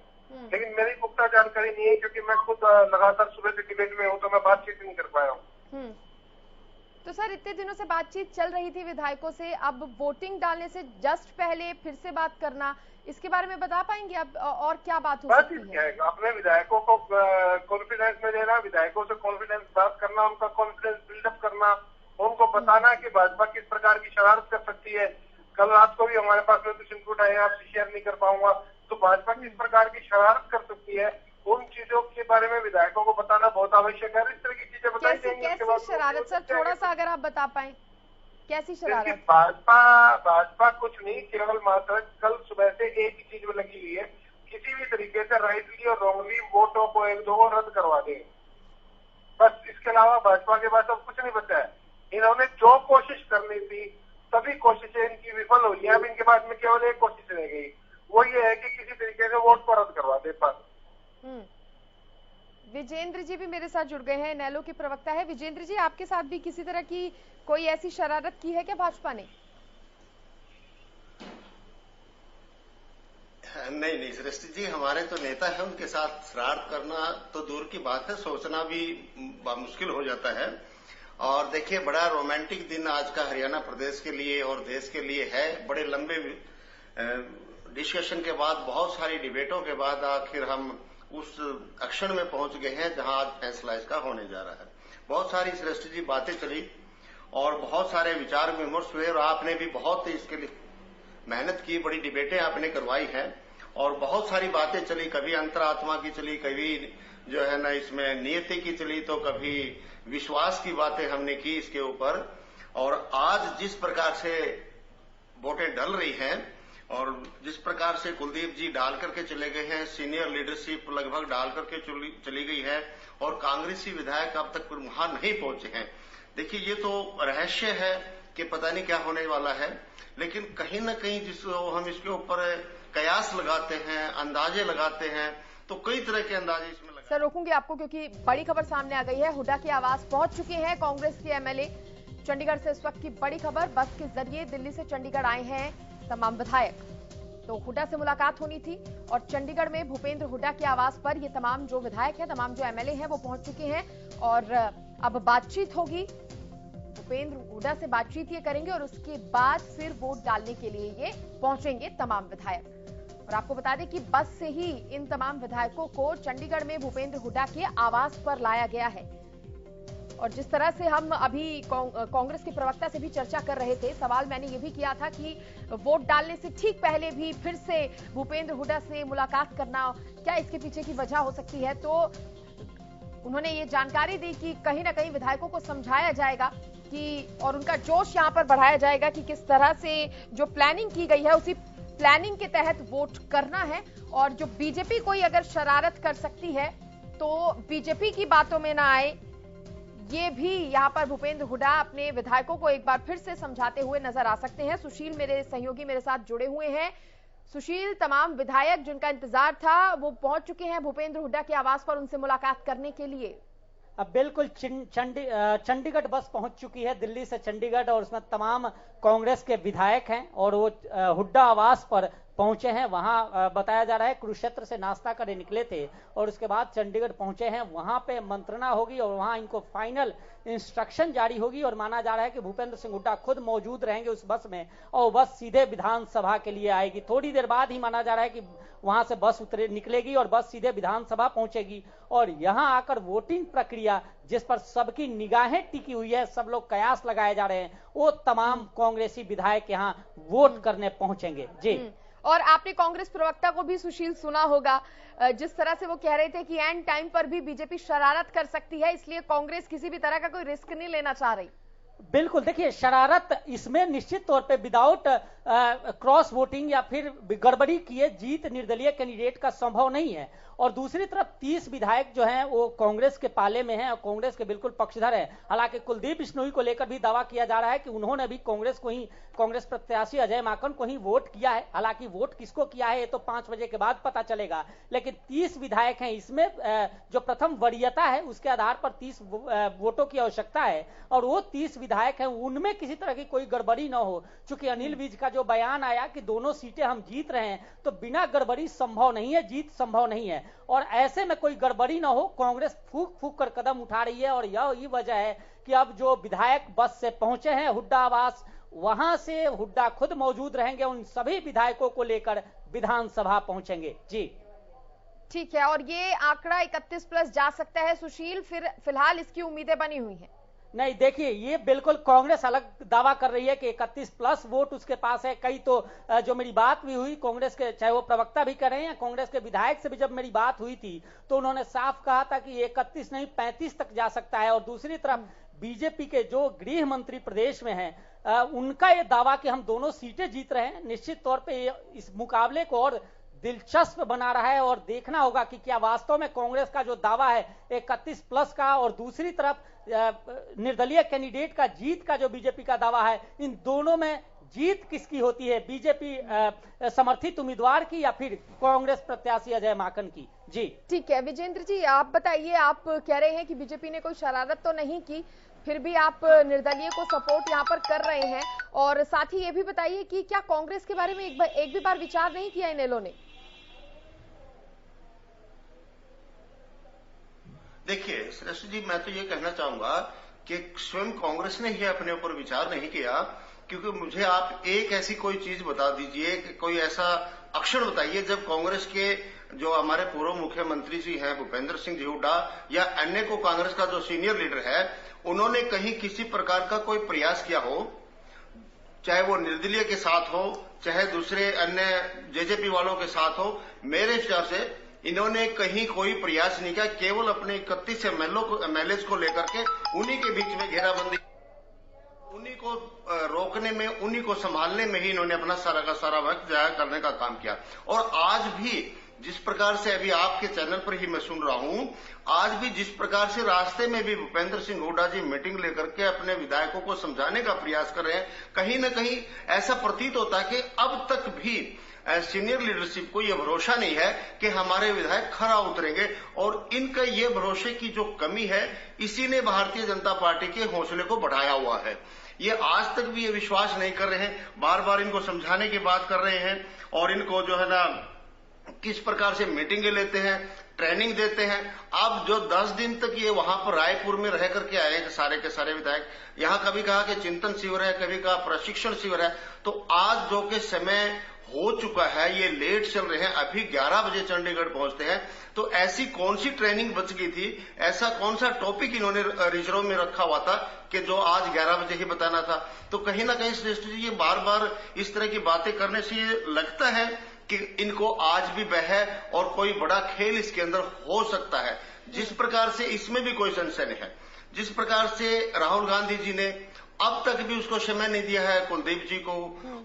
लेकिन मेरी पुख्ता जानकारी नहीं है, क्योंकि मैं खुद लगातार सुबह से डिबेट में हूँ, तो मैं बातचीत नहीं कर पाया हूँ। तो सर, इतने दिनों से बातचीत चल रही थी विधायकों से, अब वोटिंग डालने से जस्ट पहले फिर से बात करना, इसके बारे में बता पाएंगे अब और क्या बात हो सकती है? अपने विधायकों को कॉन्फिडेंस में देना, विधायकों से कॉन्फिडेंस बात करना, उनका कॉन्फिडेंस बिल्डअप करना, उनको बताना कि भाजपा किस प्रकार की शरारत कर सकती है। कल रात को भी हमारे पास में कुछ इनपुट आए, आपसे शेयर नहीं कर पाऊंगा, तो भाजपा किस प्रकार की शरारत कर सकती है, उन चीजों के बारे में विधायकों को बताना बहुत आवश्यक है। इस तरह की चीजें बताई जाएंगी। कैसी शरारत सर, थोड़ा सा अगर आप बता पाए, कैसी शरारत? भाजपा कुछ नहीं, केवल मात्र कल सुबह से एक ही चीज में लगी हुई है, किसी भी तरीके से राइटली और रॉन्गली वोटों को एक दो रद्द करवा दें। बस इसके अलावा भाजपा के पास अब कुछ नहीं बचा है। इन्होंने जो कोशिश करनी थी सभी कोशिशें इनकी विफल हुई है। अब इनके पास में केवल एक कोशिश रह गई, वो ये है कि किसी तरीके से वोट को रद्द करवा दे। बस। विजेंद्र जी भी मेरे साथ जुड़ गए हैं, नैलो के प्रवक्ता है। विजेंद्र जी, आपके साथ भी किसी तरह की कोई ऐसी शरारत की है क्या भाजपा ने? नहीं सृष्टि जी, हमारे तो नेता है, उनके साथ शरारत करना तो दूर की बात है, सोचना भी मुश्किल हो जाता है। और देखिए, बड़ा रोमांटिक दिन आज का हरियाणा प्रदेश के लिए और देश के लिए है। बड़े लंबे डिस्कशन के बाद, बहुत सारी डिबेटों के बाद आखिर हम उस अक्षण में पहुंच गए हैं जहां आज फैसला इसका होने जा रहा है। बहुत सारी सृष्टि जी बातें चली और बहुत सारे विचार विमर्श हुए, और आपने भी बहुत इसके लिए मेहनत की, बड़ी डिबेटें आपने करवाई हैं और बहुत सारी बातें चली। कभी अंतरात्मा की चली, कभी जो है ना इसमें नियति की चली तो कभी विश्वास की बातें हमने की इसके ऊपर। और आज जिस प्रकार से वोटें डल रही हैं और जिस प्रकार से कुलदीप जी डाल करके चले गए हैं, सीनियर लीडरशिप लगभग डाल करके चली गई है और कांग्रेसी विधायक अब तक वहां नहीं पहुंचे हैं। देखिए ये तो रहस्य है कि पता नहीं क्या होने वाला है, लेकिन कहीं न कहीं जिसको हम इसके ऊपर कयास लगाते हैं, अंदाजे लगाते हैं, तो कई तरह के अंदाजे इसमें लगाते हैं। सर रोकूंगी आपको क्योंकि बड़ी खबर सामने आ गई है। हुड्डा के आवास पहुंच चुके हैं कांग्रेस के एमएलए। चंडीगढ़ से इस वक्त की बड़ी खबर, बस के जरिए दिल्ली से चंडीगढ़ आए हैं तमाम विधायक। तो हुड्डा से मुलाकात होनी थी और चंडीगढ़ में भूपेंद्र हुड्डा के आवास पर ये तमाम जो विधायक हैं, तमाम जो एमएलए हैं वो पहुंच चुके हैं और अब बातचीत होगी। भूपेंद्र हुड्डा से बातचीत ये करेंगे और उसके बाद फिर वोट डालने के लिए ये पहुंचेंगे तमाम विधायक। और आपको बता दें कि बस से ही इन तमाम विधायकों को चंडीगढ़ में भूपेंद्र हुड्डा के आवास पर लाया गया है। और जिस तरह से हम अभी कांग्रेस के प्रवक्ता से भी चर्चा कर रहे थे, सवाल मैंने ये भी किया था कि वोट डालने से ठीक पहले भी फिर से भूपेंद्र हुड्डा से मुलाकात करना, क्या इसके पीछे की वजह हो सकती है? तो उन्होंने ये जानकारी दी कि कहीं ना कहीं विधायकों को समझाया जाएगा कि और उनका जोश यहां पर बढ़ाया जाएगा कि किस तरह से जो प्लानिंग की गई है उसी प्लानिंग के तहत वोट करना है। और जो बीजेपी कोई अगर शरारत कर सकती है तो बीजेपी की बातों में ना आए, ये भी यहां पर भूपेंद्र हुड्डा अपने विधायकों को एक बार फिर से समझाते हुए नजर आ सकते हैं। सुशील मेरे सहयोगी मेरे साथ जुड़े हुए हैं। सुशील, तमाम विधायक जिनका इंतजार था वो पहुंच चुके हैं भूपेंद्र हुड्डा के आवास पर उनसे मुलाकात करने के लिए। अब बिल्कुल चंडीगढ़ बस पहुंच चुकी है, दिल्ली से चंडीगढ़, और उसमें तमाम कांग्रेस के विधायक हैं और वो हुड्डा आवास पर पहुंचे हैं। वहां बताया जा रहा है कुरुक्षेत्र से नाश्ता करके निकले थे और उसके बाद चंडीगढ़ पहुंचे हैं। वहां पे मंत्रणा होगी और वहां इनको फाइनल इंस्ट्रक्शन जारी होगी और माना जा रहा है कि भूपेंद्र सिंह हुड्डा खुद मौजूद रहेंगे उस बस में और बस सीधे विधानसभा के लिए आएगी। थोड़ी देर बाद ही माना जा रहा है कि वहां से बस निकलेगी और बस सीधे विधानसभा पहुंचेगी और यहां आकर वोटिंग प्रक्रिया जिस पर सबकी निगाहें टिकी हुई है, सब लोग कयास लगाए जा रहे हैं, वो तमाम कांग्रेसी विधायक यहां वोट करने पहुंचेंगे। जी, और आपने कांग्रेस प्रवक्ता को भी सुशील सुना होगा, जिस तरह से वो कह रहे थे कि एंड टाइम पर भी बीजेपी शरारत कर सकती है, इसलिए कांग्रेस किसी भी तरह का कोई रिस्क नहीं लेना चाह रही। बिल्कुल, देखिए शरारत इसमें निश्चित तौर पे विदाउट क्रॉस वोटिंग या फिर गड़बड़ी किए जीत निर्दलीय कैंडिडेट का संभव नहीं है। और दूसरी तरफ 30 विधायक जो हैं वो कांग्रेस के पाले में हैं और कांग्रेस के बिल्कुल पक्षधर हैं। हालांकि कुलदीप बिश्नोई को लेकर भी दावा किया जा रहा है कि उन्होंने भी कांग्रेस प्रत्याशी अजय माकन को ही वोट किया है। हालांकि वोट किसको किया है ये तो 5 बजे के बाद पता चलेगा, लेकिन 30 विधायक हैं, इसमें जो प्रथम वरीयता है उसके आधार पर 30 वोटों की आवश्यकता है और वो 30 विधायक हैं, उनमें किसी तरह की कोई गड़बड़ी न हो। चूंकि अनिल विज का जो बयान आया कि दोनों सीटें हम जीत रहे हैं, तो बिना गड़बड़ी संभव नहीं है, जीत संभव नहीं है और ऐसे में कोई गड़बड़ी ना हो, कांग्रेस फूक फूक कर कदम उठा रही है। और यही वजह है कि अब जो विधायक बस से पहुंचे हैं हुड्डा आवास, वहां से हुड्डा खुद मौजूद रहेंगे, उन सभी विधायकों को लेकर विधानसभा पहुंचेंगे। जी ठीक है, और ये आंकड़ा 31+ जा सकता है सुशील, फिलहाल इसकी उम्मीदें बनी हुई हैं? नहीं, देखिए ये बिल्कुल कांग्रेस अलग दावा कर रही है कि 31+ वोट उसके पास है। कई तो जो मेरी बात भी हुई कांग्रेस के, चाहे वो प्रवक्ता भी कर रहे हैं, कांग्रेस के विधायक से भी जब मेरी बात हुई थी तो उन्होंने साफ कहा था कि 31 नहीं 35 तक जा सकता है। और दूसरी तरफ बीजेपी के जो गृह मंत्री प्रदेश में हैं, उनका ये दावा कि हम दोनों सीटें जीत रहे हैं, निश्चित तौर पर इस मुकाबले को और दिलचस्प बना रहा है। और देखना होगा कि क्या वास्तव में कांग्रेस का जो दावा है 31+ का और दूसरी तरफ निर्दलीय कैंडिडेट का जीत का जो बीजेपी का दावा है, इन दोनों में जीत किसकी होती है, बीजेपी समर्थित उम्मीदवार की या फिर कांग्रेस प्रत्याशी अजय माकन की। जी ठीक है, विजेंद्र जी आप बताइए, आप कह रहे हैं कि बीजेपी ने कोई शरारत तो नहीं की, फिर भी आप निर्दलीय को सपोर्ट यहां पर कर रहे हैं, और साथ ही ये भी बताइए कि क्या कांग्रेस के बारे में एक भी बार विचार नहीं किया इनेलो ने? देखिए श्रेष्ठ जी, मैं तो ये कहना चाहूंगा कि स्वयं कांग्रेस ने ही अपने ऊपर विचार नहीं किया, क्योंकि मुझे आप एक ऐसी कोई चीज बता दीजिए, कोई ऐसा अक्षर बताइए जब कांग्रेस के जो हमारे पूर्व मुख्यमंत्री जी हैं भूपेंद्र सिंह जी हुड्डा या अन्य को कांग्रेस का जो सीनियर लीडर है, उन्होंने कहीं किसी प्रकार का कोई प्रयास किया हो, चाहे वो निर्दलीय के साथ हो, चाहे दूसरे अन्य जेजेपी वालों के साथ हो। मेरे विचार से इन्होंने कहीं कोई प्रयास नहीं किया, केवल अपने 31 एमएलए को लेकर के उन्हीं के बीच में घेराबंदी, उन्हीं को रोकने में, उन्हीं को संभालने में ही इन्होंने अपना सारा का सारा वक्त जाया करने का काम किया। और आज भी जिस प्रकार से अभी आपके चैनल पर ही मैं सुन रहा हूं, आज भी जिस प्रकार से रास्ते में भी भूपेंद्र सिंह हुड्डा जी मीटिंग लेकर के अपने विधायकों को समझाने का प्रयास कर रहे हैं, कहीं न कहीं ऐसा प्रतीत होता है कि अब तक भी सीनियर लीडरशिप को यह भरोसा नहीं है कि हमारे विधायक खरा उतरेंगे। और इनका ये भरोसे की जो कमी है, इसी ने भारतीय जनता पार्टी के हौसले को बढ़ाया हुआ है। ये आज तक भी ये विश्वास नहीं कर रहे हैं, बार बार इनको समझाने की बात कर रहे हैं और इनको जो है ना किस प्रकार से मीटिंगें लेते हैं, ट्रेनिंग देते हैं। अब जो 10 दिन तक ये वहां पर रायपुर में रह करके आए हैं सारे के सारे विधायक, यहां कभी कहा कि चिंतन शिविर है, कभी कहा प्रशिक्षण शिविर है, तो आज जो कि समय हो चुका है, ये लेट चल रहे हैं, अभी 11 बजे चंडीगढ़ पहुंचते हैं, तो ऐसी कौन सी ट्रेनिंग बच गई थी, ऐसा कौन सा टॉपिक इन्होंने रिजर्व में रखा हुआ था कि जो आज 11 बजे ही बताना था। तो कहीं ना कहीं श्रेष्ठ जी ये बार बार इस तरह की बातें करने से ये लगता है कि इनको आज भी वह है और कोई बड़ा खेल इसके अंदर हो सकता है। जिस प्रकार से इसमें भी कोई संशय नहीं है, जिस प्रकार से राहुल गांधी जी ने अब तक भी उसको समय नहीं दिया है कुलदीप जी को,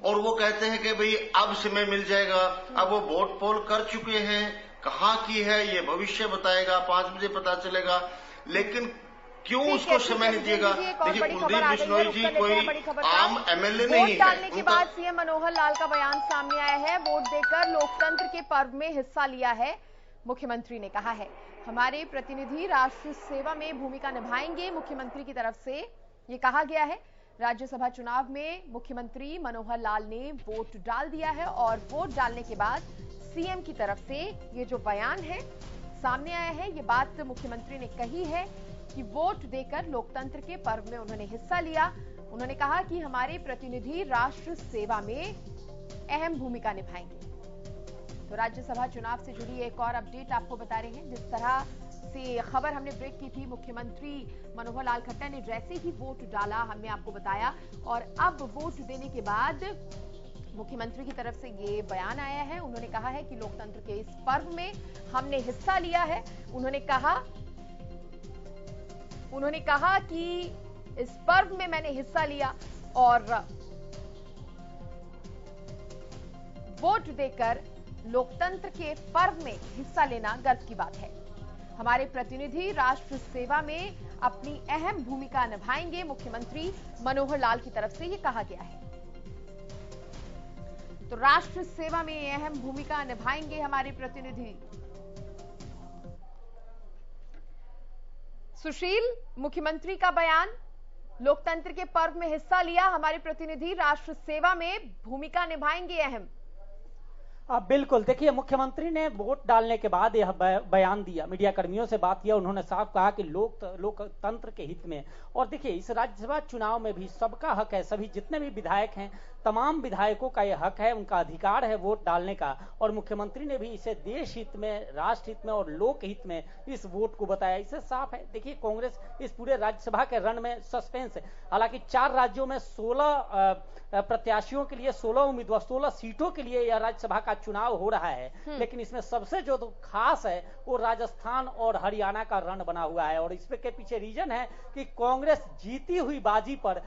और वो कहते हैं कि भाई अब समय मिल जाएगा, अब वो वोट पोल कर चुके हैं, कहाँ की है ये भविष्य बताएगा, 5 बजे पता चलेगा, लेकिन क्यों उसको समय नहीं देगा। देखिए कुलदीप बिश्नोई जी कोई आम एमएलए नहीं है। डालने के बाद सीएम मनोहर लाल का बयान सामने आया है। वोट देकर लोकतंत्र के पर्व में हिस्सा लिया है, मुख्यमंत्री ने कहा है हमारे प्रतिनिधि राष्ट्र सेवा में भूमिका निभाएंगे। मुख्यमंत्री की तरफ से ये कहा गया है। राज्यसभा चुनाव में मुख्यमंत्री मनोहर लाल ने वोट डाल दिया है और वोट डालने के बाद सीएम की तरफ से ये जो बयान है सामने आया है, ये बात मुख्यमंत्री ने कही है कि वोट देकर लोकतंत्र के पर्व में उन्होंने हिस्सा लिया। उन्होंने कहा कि हमारे प्रतिनिधि राष्ट्र सेवा में अहम भूमिका निभाएंगे। तो राज्यसभा चुनाव से जुड़ी एक और अपडेट आपको बता रहे हैं। जिस तरह से खबर हमने ब्रेक की थी, मुख्यमंत्री मनोहर लाल खट्टर ने जैसे ही वोट डाला हमने आपको बताया, और अब वोट देने के बाद मुख्यमंत्री की तरफ से ये बयान आया है। उन्होंने कहा है कि लोकतंत्र के इस पर्व में हमने हिस्सा लिया है। उन्होंने कहा कि इस पर्व में मैंने हिस्सा लिया और वोट देकर लोकतंत्र के पर्व में हिस्सा लेना गर्व की बात है। हमारे प्रतिनिधि राष्ट्र सेवा में अपनी अहम भूमिका निभाएंगे, मुख्यमंत्री मनोहर लाल की तरफ से ये कहा गया है। तो राष्ट्र सेवा में अहम भूमिका निभाएंगे हमारे प्रतिनिधि। सुशील, मुख्यमंत्री का बयान, लोकतंत्र के पर्व में हिस्सा लिया, हमारे प्रतिनिधि राष्ट्र सेवा में भूमिका निभाएंगे अहम। बिल्कुल, देखिए मुख्यमंत्री ने वोट डालने के बाद यह बयान दिया, मीडिया कर्मियों से बात किया, उन्होंने साफ कहा कि लोकतंत्र के हित में। और देखिए इस राज्यसभा चुनाव में भी सबका हक है, सभी जितने भी विधायक हैं तमाम विधायकों का यह हक है, उनका अधिकार है वोट डालने का। और मुख्यमंत्री ने भी इसे देश हित में, राष्ट्र हित में और लोक हित में इस वोट को बताया। इससे साफ है, देखिए कांग्रेस इस पूरे राज्यसभा के रण में सस्पेंस है। हालांकि 4 राज्यों में 16 प्रत्याशियों के लिए 16 उम्मीदवार, 16 सीटों के लिए यह राज्यसभा का चुनाव हो रहा है, लेकिन इसमें सबसे जो खास है वो राजस्थान और हरियाणा का रण बना हुआ है। और इसके पीछे रीजन है कि कांग्रेस जीती हुई बाजी पर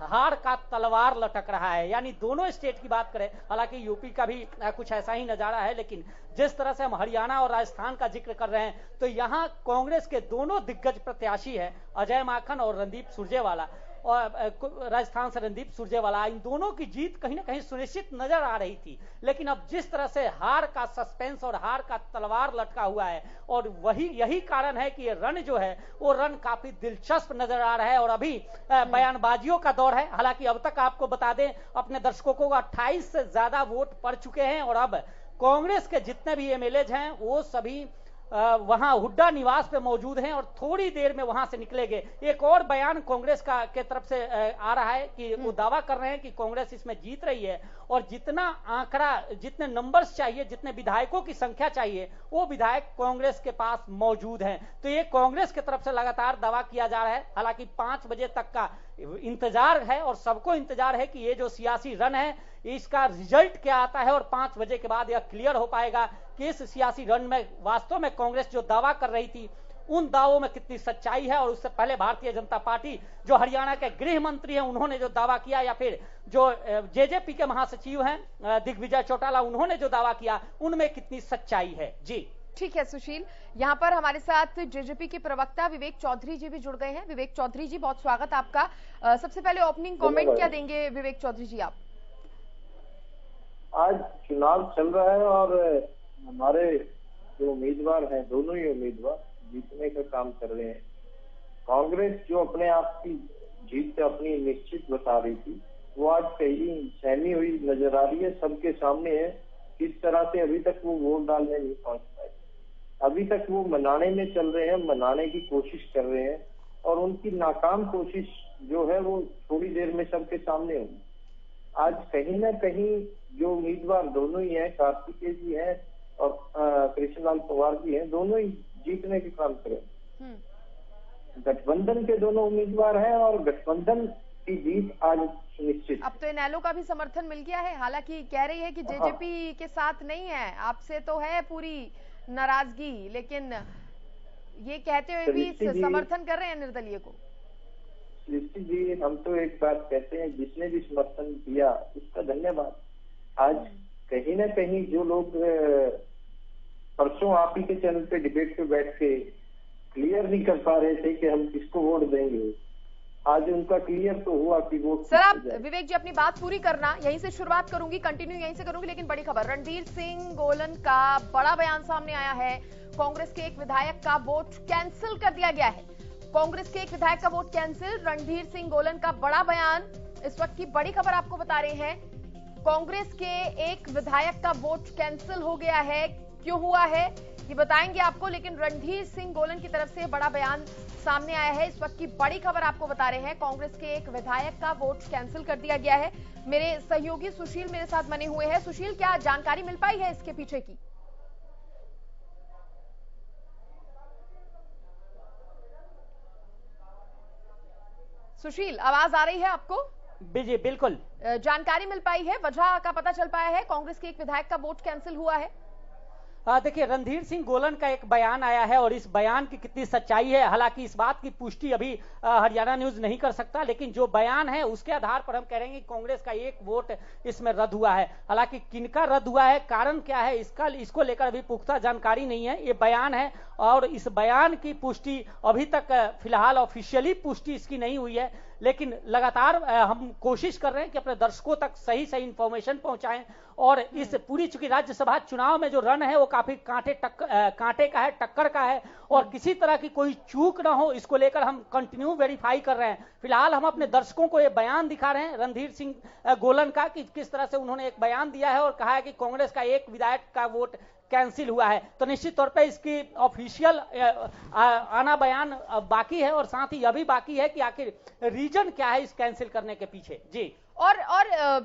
हार का तलवार लटक रहा है। यानी दोनों स्टेट की बात करें, हालांकि यूपी का भी कुछ ऐसा ही नजारा है, लेकिन जिस तरह से हम हरियाणा और राजस्थान का जिक्र कर रहे हैं, तो यहां कांग्रेस के दोनों दिग्गज प्रत्याशी हैं, अजय माकन और रणदीप सुरजेवाला, और राजस्थान से रणदीप सुरजेवाला, इन दोनों की जीत कहीं ना कहीं सुनिश्चित नजर आ रही थी। लेकिन अब जिस तरह से हार का सस्पेंस और हार का तलवार लटका हुआ है, और यही कारण है कि ये रण जो है वो रण काफी दिलचस्प नजर आ रहा है। और अभी बयानबाजियों का दौर है। हालांकि अब तक आपको बता दें अपने दर्शकों को 28 से ज्यादा वोट पड़ चुके हैं, और अब कांग्रेस के जितने भी एमएलए हैं वो सभी वहां हुड्डा निवास पे मौजूद हैं और थोड़ी देर में वहां से निकलेंगे। एक और बयान कांग्रेस के तरफ से आ रहा है कि वो दावा कर रहे हैं कि कांग्रेस इसमें जीत रही है, और जितना आंकड़ा, जितने नंबर्स चाहिए, जितने विधायकों की संख्या चाहिए, वो विधायक कांग्रेस के पास मौजूद हैं। तो ये कांग्रेस की तरफ से लगातार दावा किया जा रहा है। हालांकि 5 बजे तक का इंतजार है और सबको इंतजार है कि ये जो सियासी रन है इसका रिजल्ट क्या आता है, और 5 बजे के बाद यह क्लियर हो पाएगा कि इस सियासी रन में वास्तव में कांग्रेस जो दावा कर रही थी उन दावों में कितनी सच्चाई है। और उससे पहले भारतीय जनता पार्टी जो हरियाणा के गृह मंत्री हैं उन्होंने जो दावा किया, या फिर जो जेजेपी के महासचिव हैं दिग्विजय चौटाला उन्होंने जो दावा किया, उनमें कितनी सच्चाई है। जी ठीक है सुशील, यहाँ पर हमारे साथ जेजेपी के प्रवक्ता विवेक चौधरी जी भी जुड़ गए हैं। विवेक चौधरी जी, बहुत स्वागत आपका। सबसे पहले ओपनिंग कमेंट क्या देंगे विवेक चौधरी जी आप? आज चुनाव चल रहा है और हमारे जो उम्मीदवार हैं, दोनों ही उम्मीदवार जीतने का काम कर रहे हैं। कांग्रेस जो अपने आप की जीत अपनी निश्चित बता रही थी, वो आज कहीं सहमी हुई नजर आ रही है, सबके सामने है। किस तरह से अभी तक वो वोट डालने नहीं पहुंच पाए, अभी तक वो मनाने में चल रहे हैं, मनाने की कोशिश कर रहे हैं, और उनकी नाकाम कोशिश जो है वो थोड़ी देर में सबके सामने होगी। आज कहीं ना कहीं जो उम्मीदवार दोनों ही हैं, कार्तिकेय जी हैं और कृष्णलाल पंवार जी हैं, दोनों ही जीतने के काम करें। गठबंधन के दोनों उम्मीदवार हैं और गठबंधन की जीत आज सुनिश्चित। अब तो इनेलो का भी समर्थन मिल गया है, हालांकि कह रही है कि जेजेपी के साथ नहीं है, आपसे तो है पूरी नाराजगी, लेकिन ये कहते हुए भी समर्थन कर रहे हैं निर्दलीय को। सृष्टि जी, हम तो एक बात कहते हैं, जिसने भी समर्थन किया उसका धन्यवाद। आज कहीं ना कहीं जो लोग परसों आप ही के चैनल पे डिबेट पे बैठ के क्लियर नहीं कर पा रहे थे कि हम किसको वोट देंगे, आज उनका क्लियर तो हुआ कि वोट। सर आप विवेक जी अपनी बात पूरी करना, यहीं से शुरुआत करूंगी, कंटिन्यू यहीं से करूंगी, लेकिन बड़ी खबर, रणधीर सिंह गोलन का बड़ा बयान सामने आया है। कांग्रेस के एक विधायक का वोट कैंसिल कर दिया गया है। कांग्रेस के एक विधायक का वोट कैंसिल, रणधीर सिंह गोलन का बड़ा बयान। इस वक्त की बड़ी खबर आपको बता रहे हैं, कांग्रेस के एक विधायक का वोट कैंसिल हो गया है। क्यों हुआ है ये बताएंगे आपको, लेकिन रणधीर सिंह गोलन की तरफ से बड़ा बयान सामने आया है। इस वक्त की बड़ी खबर आपको बता रहे हैं, कांग्रेस के एक विधायक का वोट कैंसिल कर दिया गया है। मेरे सहयोगी सुशील मेरे साथ बने हुए हैं। सुशील, क्या जानकारी मिल पाई है इसके पीछे की? सुशील, आवाज आ रही है आपको? जी बिल्कुल, जानकारी मिल पाई है, वजह का पता चल पाया है, कांग्रेस के एक विधायक का वोट कैंसिल हुआ है? देखिए, रणधीर सिंह गोलन का एक बयान आया है और इस बयान की कितनी सच्चाई है, हालांकि इस बात की पुष्टि अभी हरियाणा न्यूज नहीं कर सकता, लेकिन जो बयान है उसके आधार पर हम कह रहे हैं कि कांग्रेस का एक वोट इसमें रद्द हुआ है। हालांकि किनका रद्द हुआ है, कारण क्या है, इसको लेकर अभी पुख्ता जानकारी नहीं है। ये बयान है और इस बयान की पुष्टि अभी तक फिलहाल ऑफिशियली पुष्टि इसकी नहीं हुई है, लेकिन लगातार हम कोशिश कर रहे हैं कि अपने दर्शकों तक सही इंफॉर्मेशन पहुंचाएं। और इस पूरी, चूंकि राज्यसभा चुनाव में जो रन है वो काफी कांटे का है, टक्कर का है, और किसी तरह की कोई चूक ना हो इसको लेकर हम कंटिन्यू वेरीफाई कर रहे हैं। फिलहाल हम अपने दर्शकों को ये बयान दिखा रहे हैं रणधीर सिंह गोलन का, कि किस तरह से उन्होंने एक बयान दिया है और कहा है कि कांग्रेस का एक विधायक का वोट कैंसिल हुआ है। तो निश्चित तौर पे इसकी ऑफिशियल आना बयान बाकी है, और साथ ही यह भी बाकी है कि आखिर रीजन क्या है इस कैंसिल करने के पीछे। जी, और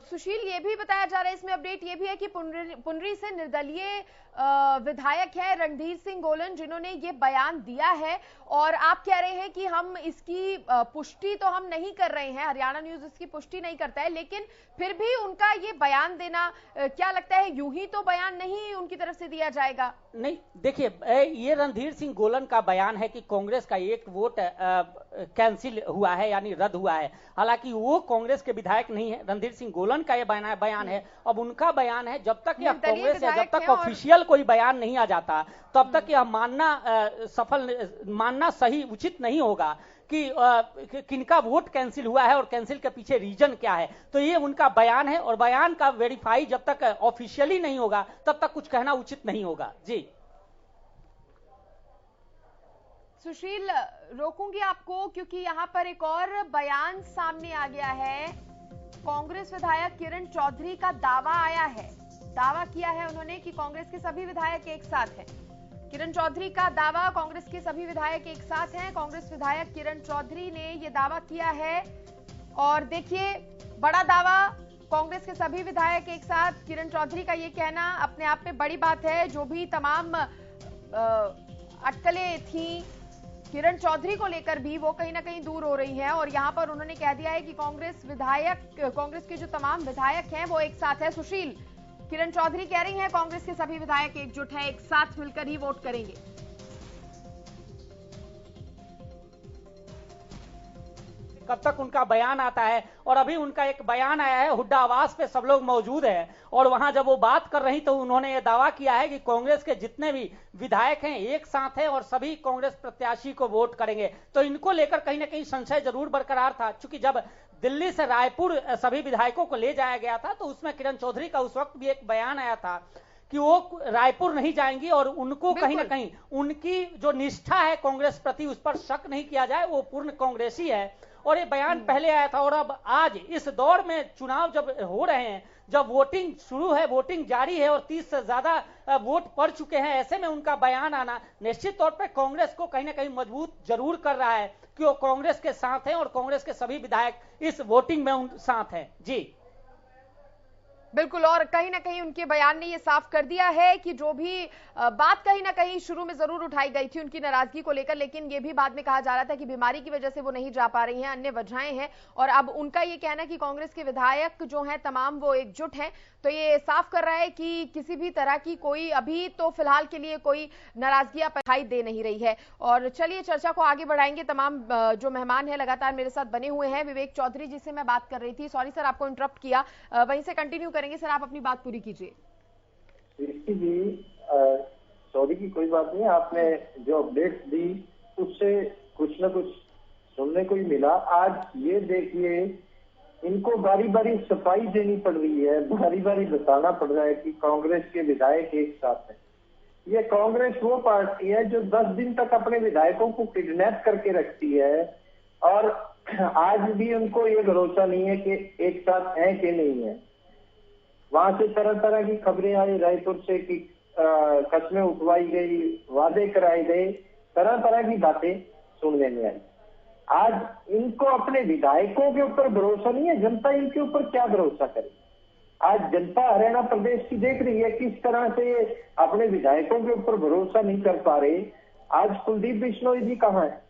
सुशील, ये भी बताया जा रहा है, इसमें अपडेट ये भी है कि पुनरी से निर्दलीय विधायक है रणधीर सिंह गोलन, जिन्होंने ये बयान दिया है, और आप कह रहे हैं कि हम इसकी पुष्टि तो हम नहीं कर रहे हैं, हरियाणा न्यूज इसकी पुष्टि नहीं करता है, लेकिन फिर भी उनका ये बयान देना, क्या लगता है यूं ही तो बयान नहीं उनकी तरफ से दिया जाएगा? नहीं, देखिए, ये रणधीर सिंह गोलन का बयान है कि कांग्रेस का एक वोट कैंसिल हुआ है, यानी रद्द हुआ है। हालांकि वो कांग्रेस के विधायक नहीं है, रणधीर सिंह गोलन का ये बयान है। अब उनका बयान है, जब तक यह कांग्रेस है, जब तक ऑफिशियल कोई बयान नहीं आ जाता, तब तक यह मानना सही उचित नहीं होगा कि किनका वोट कैंसिल हुआ है और कैंसिल के पीछे रीजन क्या है। तो ये उनका बयान है, और बयान का वेरीफाई जब तक ऑफिशियली नहीं होगा तब तक कुछ कहना उचित नहीं होगा। जी सुशील, रोकूंगी आपको, क्योंकि यहाँ पर एक और बयान सामने आ गया है। कांग्रेस विधायक किरण चौधरी का दावा आया है, दावा किया है उन्होंने कि कांग्रेस के सभी विधायक एक साथ हैं। किरण चौधरी का दावा, कांग्रेस के सभी विधायक एक साथ हैं। कांग्रेस विधायक किरण चौधरी ने यह दावा किया है, और देखिए, बड़ा दावा, कांग्रेस के सभी विधायक एक साथ। किरण चौधरी का ये कहना अपने आप में बड़ी बात है। जो भी तमाम अटकलें थी किरण चौधरी को लेकर भी वो कहीं ना कहीं दूर हो रही हैं और यहां पर उन्होंने कह दिया है कि कांग्रेस के जो तमाम विधायक हैं वो एक साथ है। सुशील, किरण चौधरी कह रही हैं कांग्रेस के सभी विधायक एकजुट हैं, एक साथ मिलकर ही वोट करेंगे। कब तक उनका बयान आता है, और अभी उनका एक बयान आया है, हुड्डा आवास पे सब लोग मौजूद हैं और वहां जब वो बात कर रही तो उन्होंने ये दावा किया है कि कांग्रेस के जितने भी विधायक हैं एक साथ हैं और सभी कांग्रेस प्रत्याशी को वोट करेंगे। तो इनको लेकर कहीं ना कहीं संशय जरूर बरकरार था, क्योंकि जब दिल्ली से रायपुर सभी विधायकों को ले जाया गया था तो उसमें किरण चौधरी का उस वक्त भी एक बयान आया था कि वो रायपुर नहीं जाएंगी और उनको कहीं ना कहीं उनकी जो निष्ठा है कांग्रेस प्रति उस पर शक नहीं किया जाए, वो पूर्ण कांग्रेसी है। और ये बयान पहले आया था और अब आज इस दौर में चुनाव जब हो रहे हैं, जब वोटिंग शुरू है, वोटिंग जारी है और 30 से ज्यादा वोट पड़ चुके हैं, ऐसे में उनका बयान आना निश्चित तौर पर कांग्रेस को कहीं ना कहीं मजबूत जरूर कर रहा है कि वो कांग्रेस के साथ हैं और कांग्रेस के सभी विधायक इस वोटिंग में उन साथ हैं। जी बिल्कुल, और कहीं ना कहीं उनके बयान ने ये साफ कर दिया है कि जो भी बात कहीं ना कहीं शुरू में जरूर उठाई गई थी उनकी नाराजगी को लेकर, लेकिन ये भी बाद में कहा जा रहा था कि बीमारी की वजह से वो नहीं जा पा रही हैं, अन्य वजहें हैं। और अब उनका ये कहना है कि कांग्रेस के विधायक जो हैं तमाम वो एकजुट हैं, तो ये साफ कर रहा है कि किसी भी तरह की कोई अभी तो फिलहाल के लिए कोई नाराजगियां दिखाई दे नहीं रही है। और चलिए चर्चा को आगे बढ़ाएंगे। तमाम जो मेहमान है लगातार मेरे साथ बने हुए हैं। विवेक चौधरी जी से मैं बात कर रही थी, सॉरी सर आपको इंटरप्ट किया, वहीं से कंटिन्यू करेंगे। सर आप अपनी बात पूरी कीजिए। सॉरी की कोई बात नहीं, आपने जो अपडेट्स दी उससे कुछ ना कुछ सुनने को ही मिला। आज ये देखिए, इनको बारी बारी सफाई देनी पड़ रही है, बारी बारी बताना पड़ रहा है कि कांग्रेस के विधायक एक साथ हैं। ये कांग्रेस वो पार्टी है जो 10 दिन तक अपने विधायकों को किडनैप करके रखती है और आज भी उनको ये भरोसा नहीं है कि एक साथ हैं कि नहीं है। वहां से तरह तरह की खबरें आई रायपुर से कि कस्में उठवाई गई, वादे कराए गए, तरह तरह की बातें सुनने में आई। आज इनको अपने विधायकों के ऊपर भरोसा नहीं है, जनता इनके ऊपर क्या भरोसा करे। आज जनता हरियाणा प्रदेश की देख रही है किस तरह से अपने विधायकों के ऊपर भरोसा नहीं कर पा रहे। आज कुलदीप बिश्नोई जी कहाँ है?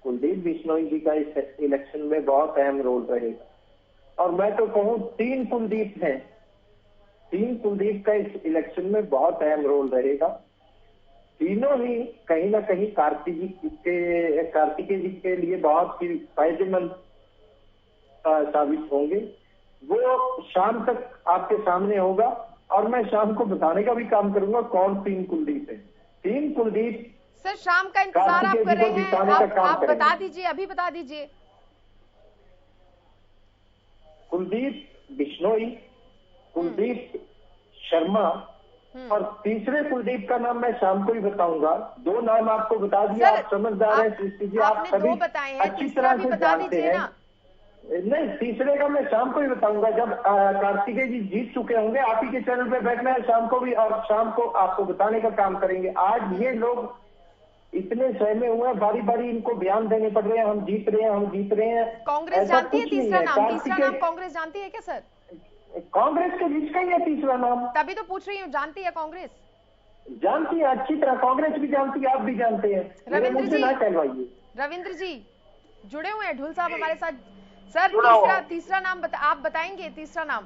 कुलदीप बिश्नोई जी का इस इलेक्शन में बहुत अहम रोल रहेगा और मैं तो कहूँ 3 कुलदीप हैं, 3 कुलदीप का इस इलेक्शन में बहुत अहम रोल रहेगा। तीनों ही कहीं ना कहीं कार्तिकेय जी के लिए बहुत ही फायदेमंद साबित होंगे। वो शाम तक आपके सामने होगा और मैं शाम को बताने का भी काम करूंगा कौन 3 कुलदीप है। 3 कुलदीप सर शाम का इंतजार आप कर रहे हैं, आप बता दीजिए, अभी बता दीजिए। कुलदीप बिश्नोई, कुलदीप शर्मा और तीसरे कुलदीप का नाम मैं शाम को ही बताऊंगा। 2 नाम आपको बता दिया, आप समझदार हैं सृष्टि जी, आप सभी अच्छी तरह से जानते हैं। नहीं, तीसरे का मैं शाम को ही बताऊंगा जब कार्तिकेय जी जीत चुके होंगे। आप ही के चैनल पे बैठना है शाम को भी और शाम को आपको बताने का काम करेंगे। आज ये लोग इतने सहमे हुए हैं, बारी बारी इनको बयान देने पड़ रहे हैं, हम जीत रहे हैं, हम जीत रहे हैं। कांग्रेस जानती है तीसरा नाम कांग्रेस जानती है क्या सर? कांग्रेस के बीच का ही है तीसरा नाम। तभी तो पूछ रही हूँ, जानती है कांग्रेस? जानती है अच्छी तरह, कांग्रेस भी जानती है, आप भी जानते हैं। रविंद्र जी ना कहलवाइए। रविंद्र जी जुड़े हुए हैं, ढुल साहब हमारे साथ। सर तीसरा नाम आप बताएंगे? तीसरा नाम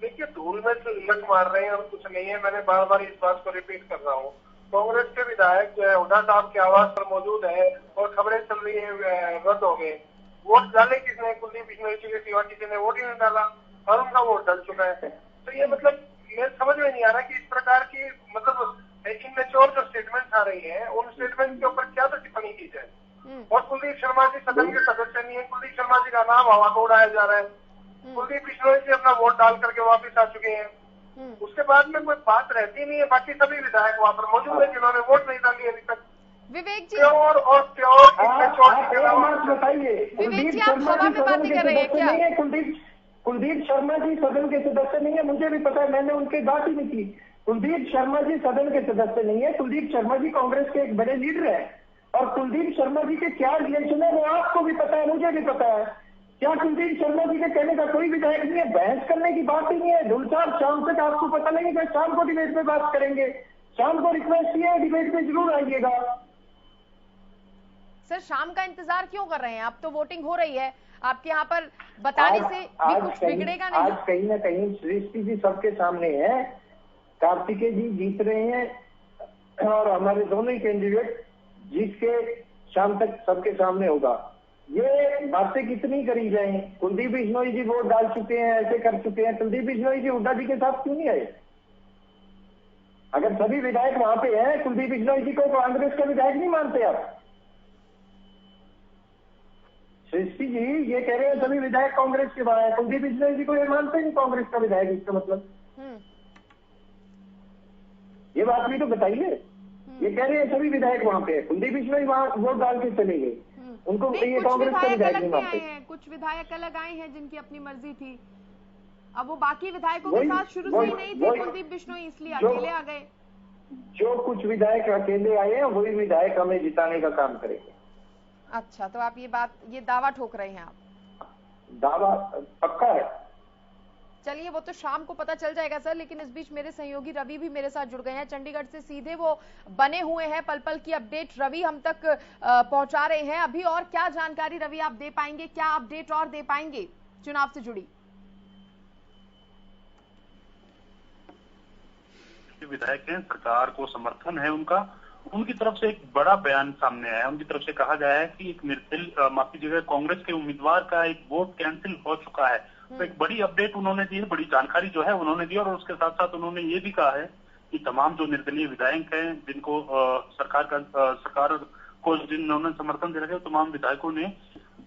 देखिए, धूल में तो हिम्मत मार रहे हैं, और कुछ नहीं है। मैंने बार बार इस बात को रिपीट कर रहा हूँ। कांग्रेस के विधायक जो है हुड्डा साहब के आवास पर मौजूद है और खबरें चल रही है रद्द हो गए। वोट डाले किसने? कुलदीप बिश्नोई के सिवा किसी ने वोट ही नहीं डाला और उनका वोट डल चुका है। तो ये मतलब मैं समझ में नहीं आ रहा कि इस प्रकार की मतलब इनमेच्योर जो स्टेटमेंट आ रही है उन स्टेटमेंट के ऊपर क्या तो टिप्पणी की जाए। और कुलदीप शर्मा जी सदन के सदस्य नहीं है, कुलदीप शर्मा जी का नाम हवा को उड़ाया जा रहा है। कुलदीप बिश्नोई जी अपना वोट डाल करके वापिस आ चुके हैं, उसके बाद में कोई बात रहती नहीं है। बाकी सभी विधायक वहाँ पर मौजूद है जिन्होंने वोट नहीं डाली अभी तक। विवेक जी प्योर और प्योर बताइए, विवेक जी आप हवा में बातें कर रहे हैं क्या? कुलदीप शर्मा जी सदन के सदस्य नहीं है, मुझे भी पता है, मैंने उनकी बात ही नहीं की। कुलदीप शर्मा जी सदन के सदस्य नहीं है। कुलदीप शर्मा जी कांग्रेस के एक बड़े लीडर है और कुलदीप शर्मा जी के क्या रिलेशन है वो आपको भी पता है, मुझे भी पता है। क्या कुलदीप शर्मा जी के कहने का कोई विधायक नहीं है? बहस करने की बात ही नहीं है। ढुल साहब शाम तक आपको पता लगेगा, शाम को डिबेट में बात करेंगे। शाम को रिक्वेस्ट किया है, डिबेट में जरूर आइएगा। सर शाम का इंतजार क्यों कर रहे हैं? अब तो वोटिंग हो रही है, आपके यहाँ पर बताने से भी कुछ बिगड़ेगा नहीं। आज कहीं ना कहीं सृष्टि जी सबके सामने है, कार्तिकेय जी जीत रहे हैं और हमारे दोनों ही कैंडिडेट जीत के शाम तक सबके सामने होगा। ये बातें कितनी करी जाए, कुलदीप बिश्नोई जी वोट डाल चुके हैं, ऐसे कर चुके हैं, कुलदीप बिश्नोई जी हुड्डा जी के साथ क्यों नहीं आए? अगर सभी विधायक वहां पे हैं, कुलदीप बिश्नोई जी को कांग्रेस का विधायक नहीं मानते आप? सृष्टि जी ये कह रहे हैं सभी विधायक कांग्रेस के वहां है, कुलदीप बिश्नोई जी को ये मानते नहीं कांग्रेस का विधायक, इसका मतलब ये बात भी तो बताइए। ये कह रहे हैं सभी विधायक वहां पे है, कुलदीप बिश्नोई वहां वोट डाल के चले गए, उनको ये कांग्रेस का विधायक नहीं मानते। कुछ विधायक अलग आए हैं जिनकी अपनी मर्जी थी, अब वो बाकी विधायकों के साथ शुरू से ही नहीं थे कुलदीप बिश्नोई, इसलिए अकेले आ गए। जो कुछ विधायक अकेले आए हैं वही विधायक हमें जिताने का काम करेंगे। अच्छा, तो आप ये दावा ठोक रहे हैं? आप दावा पक्का है। चलिए वो तो शाम को पता चल जाएगा सर, लेकिन इस बीच मेरे सहयोगी रवि भी मेरे साथ जुड़ गए हैं चंडीगढ़ से, सीधे वो बने हुए हैं। पल पल की अपडेट रवि हम तक पहुंचा रहे हैं। अभी और क्या जानकारी रवि आप दे पाएंगे, क्या अपडेट और दे पाएंगे चुनाव से जुड़ी? विधायक हैं, सरकार को समर्थन है उनकी तरफ से एक बड़ा बयान सामने आया है। उनकी तरफ से कहा गया है कि एक माफ कीजिएगा, कांग्रेस के उम्मीदवार का एक वोट कैंसिल हो चुका है। तो एक बड़ी अपडेट उन्होंने दी है, बड़ी जानकारी जो है उन्होंने दी, और उसके साथ साथ उन्होंने ये भी कहा है कि तमाम जो निर्दलीय विधायक हैं जिनको सरकार को जिन्होंने समर्थन दे रखे हैं, तमाम विधायकों ने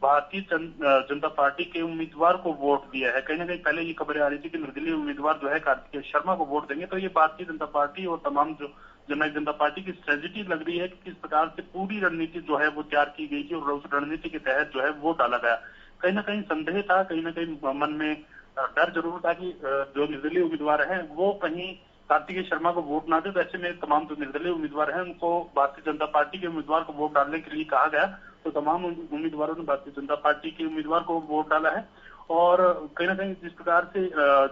भारतीय जनता पार्टी के उम्मीदवार को वोट दिया है। कहीं ना कहीं पहले ये खबरें आ रही थी कि निर्दलीय उम्मीदवार जो है कार्तिकेय शर्मा को वोट देंगे, तो ये भारतीय जनता पार्टी और तमाम जो जननायक जनता पार्टी की स्ट्रेटेजी लग रही है कि किस प्रकार से पूरी रणनीति जो है वो तैयार की गई थी और उस रणनीति के तहत जो है वोट डाला गया। कहीं ना कहीं संदेह था, कहीं ना कहीं मन में डर जरूर था कि जो निर्दलीय उम्मीदवार हैं वो कहीं कार्तिकेय शर्मा को वोट ना दे। तो ऐसे में तमाम जो निर्दलीय उम्मीदवार हैं उनको भारतीय जनता पार्टी के उम्मीदवार को वोट डालने के लिए कहा गया। तो तमाम उम्मीदवारों ने भारतीय जनता पार्टी के उम्मीदवार को वोट डाला है। और कहीं ना कहीं जिस प्रकार से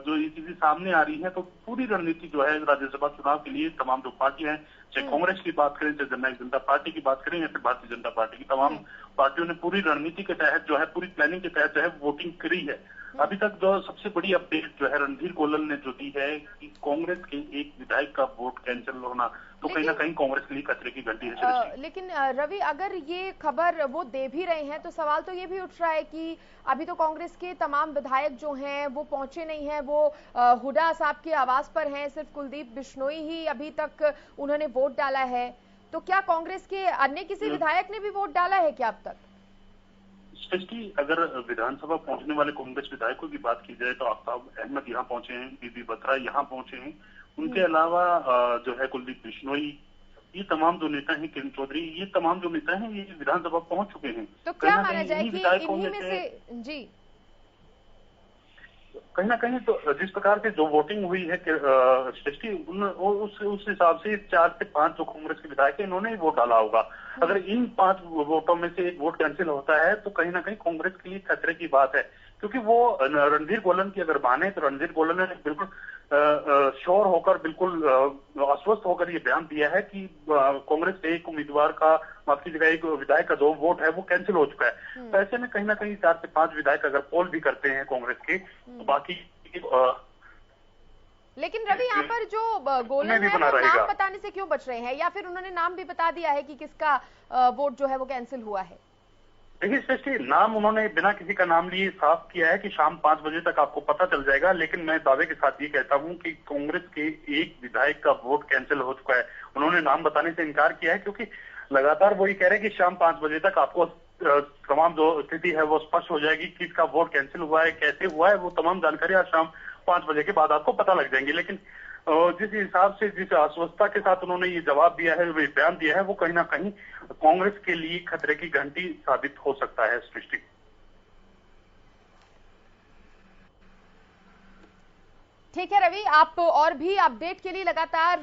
जो ये चीजें सामने आ रही है, तो पूरी रणनीति जो है राज्यसभा चुनाव के लिए तमाम जो पार्टियां हैं, चाहे कांग्रेस की बात करें, चाहे जननायक जनता पार्टी की बात करें या फिर भारतीय जनता पार्टी की, तमाम पार्टियों ने पूरी रणनीति के तहत जो है, पूरी प्लानिंग के तहत जो है वोटिंग करी है। अभी तक जो सबसे बड़ी अपडेट जो है रणधीर गोलन ने जो दी है कि कांग्रेस के एक विधायक का वोट कैंसिल होना, तो कहीं ना कहीं कांग्रेस के लिए खतरे की घंटी है। लेकिन रवि, अगर ये खबर वो दे भी रहे हैं तो सवाल तो ये भी उठ रहा है कि अभी तो कांग्रेस के तमाम विधायक जो हैं वो पहुंचे नहीं हैं, वो हुड्डा साहब के आवास पर हैं, सिर्फ कुलदीप बिश्नोई ही अभी तक उन्होंने वोट डाला है। तो क्या कांग्रेस के अन्य किसी विधायक ने भी वोट डाला है क्या अब तक? स्पेशली अगर विधानसभा पहुंचने वाले कांग्रेस विधायकों की बात की जाए तो आफ्ताब अहमद यहाँ पहुंचे हैं, बीबी बत्रा यहाँ पहुंचे हैं, उनके अलावा जो है कुलदीप बिश्नोई, ये तमाम जो नेता हैं, किरण चौधरी, ये तमाम जो नेता हैं ये विधानसभा पहुंच चुके हैं। तो क्या माना जाए कि इन्हीं में से जी कहीं ना कहीं तो जिस प्रकार से जो वोटिंग हुई है सृष्टि, उस हिसाब से 4 से 5 जो कांग्रेस के विधायक है इन्होंने ही वोट डाला होगा। अगर इन 5 वोटों में से एक वोट कैंसिल होता है तो कहीं ना कहीं कांग्रेस के लिए खतरे की बात है, क्योंकि वो रणधीर गोलन की अगर माने तो रणधीर गोलन ने बिल्कुल श्योर होकर, बिल्कुल आश्वस्त होकर ये बयान दिया है कि कांग्रेस के एक उम्मीदवार का, माफ कीजिएगा, एक विधायक का जो वोट है वो कैंसिल हो चुका है। तो ऐसे में कहीं ना कहीं 4 से 5 विधायक अगर पोल भी करते हैं कांग्रेस के, तो बाकी लेकिन रवि यहाँ पर जो गोलन है वो नाम बताने से क्यों बच रहे हैं, या फिर उन्होंने नाम भी बता दिया है कि किसका वोट जो है वो कैंसिल हुआ है? देखिए स्पेशली नाम उन्होंने बिना किसी का नाम लिए साफ किया है कि शाम 5 बजे तक आपको पता चल जाएगा। लेकिन मैं दावे के साथ ये कहता हूं कि कांग्रेस के एक विधायक का वोट कैंसिल हो चुका है। उन्होंने नाम बताने से इनकार किया है, क्योंकि लगातार वो ये कह रहे हैं कि शाम 5 बजे तक आपको तमाम जो स्थिति है वो स्पष्ट हो जाएगी, किसका वोट कैंसिल हुआ है, कैसे हुआ है, वो तमाम जानकारी आज शाम 5 बजे के बाद आपको पता लग जाएंगी। लेकिन जिस हिसाब से, जिस आश्वस्तता के साथ उन्होंने ये जवाब दिया है, वो बयान दिया है, वो कहीं ना कहीं कांग्रेस के लिए खतरे की घंटी साबित हो सकता है। सृष्टि, ठीक है रवि, आप और भी अपडेट के लिए लगातार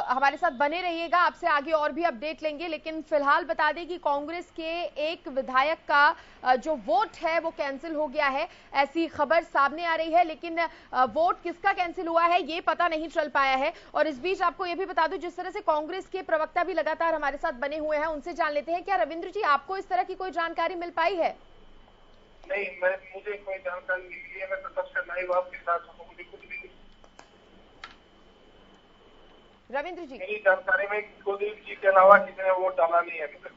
हमारे साथ बने रहिएगा, आपसे आगे और भी अपडेट लेंगे। लेकिन फिलहाल बता दें कि कांग्रेस के एक विधायक का जो वोट है वो कैंसिल हो गया है, ऐसी खबर सामने आ रही है। लेकिन वोट किसका कैंसिल हुआ है ये पता नहीं चल पाया है। और इस बीच आपको ये भी बता दूं, जिस तरह से कांग्रेस के प्रवक्ता भी लगातार हमारे साथ बने हुए हैं, उनसे जान लेते हैं। क्या रविंद्र जी आपको इस तरह की कोई जानकारी मिल पाई है? नहीं, मुझे कोई जानकारी नहीं मिली है। मैं तो सबसे लाइव आपके साथ हूं, मुझे कुछ भी नहीं। रविंद्र जी मेरी जानकारी में कुलदीप जी के अलावा किसी ने वोट डाला नहीं है अभी तक।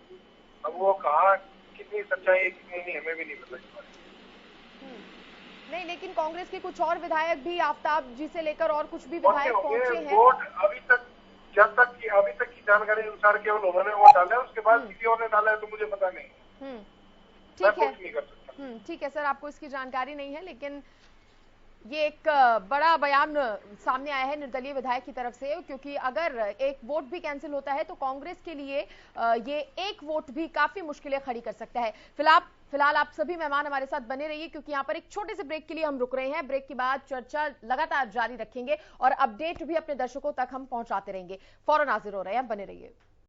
अब वो कहा कितनी सच्चाई है कितनी नहीं हमें भी नहीं पता। नहीं, लेकिन कांग्रेस के कुछ और विधायक भी, आफ्ताब जी से लेकर और कुछ भी विधायक पहुंचे हैं। वोट अभी तक अभी तक की जानकारी अनुसार केवल उन्होंने वोट डाला है, उसके बाद किसी और ने डाला है तो मुझे पता नहीं। ठीक है, नहीं कर सकता। ठीक है सर, आपको इसकी जानकारी नहीं है। लेकिन ये एक बड़ा बयान सामने आया है निर्दलीय विधायक की तरफ से, क्योंकि अगर एक वोट भी कैंसिल होता है तो कांग्रेस के लिए ये एक वोट भी काफी मुश्किलें खड़ी कर सकता है। फिलहाल आप सभी मेहमान हमारे साथ बने रहिए, क्योंकि यहाँ पर एक छोटे से ब्रेक के लिए हम रुक रहे हैं। ब्रेक के बाद चर्चा लगातार जारी रखेंगे और अपडेट भी अपने दर्शकों तक हम पहुंचाते रहेंगे। फौरन हाजिर हो रहे हैं, बने रहिए।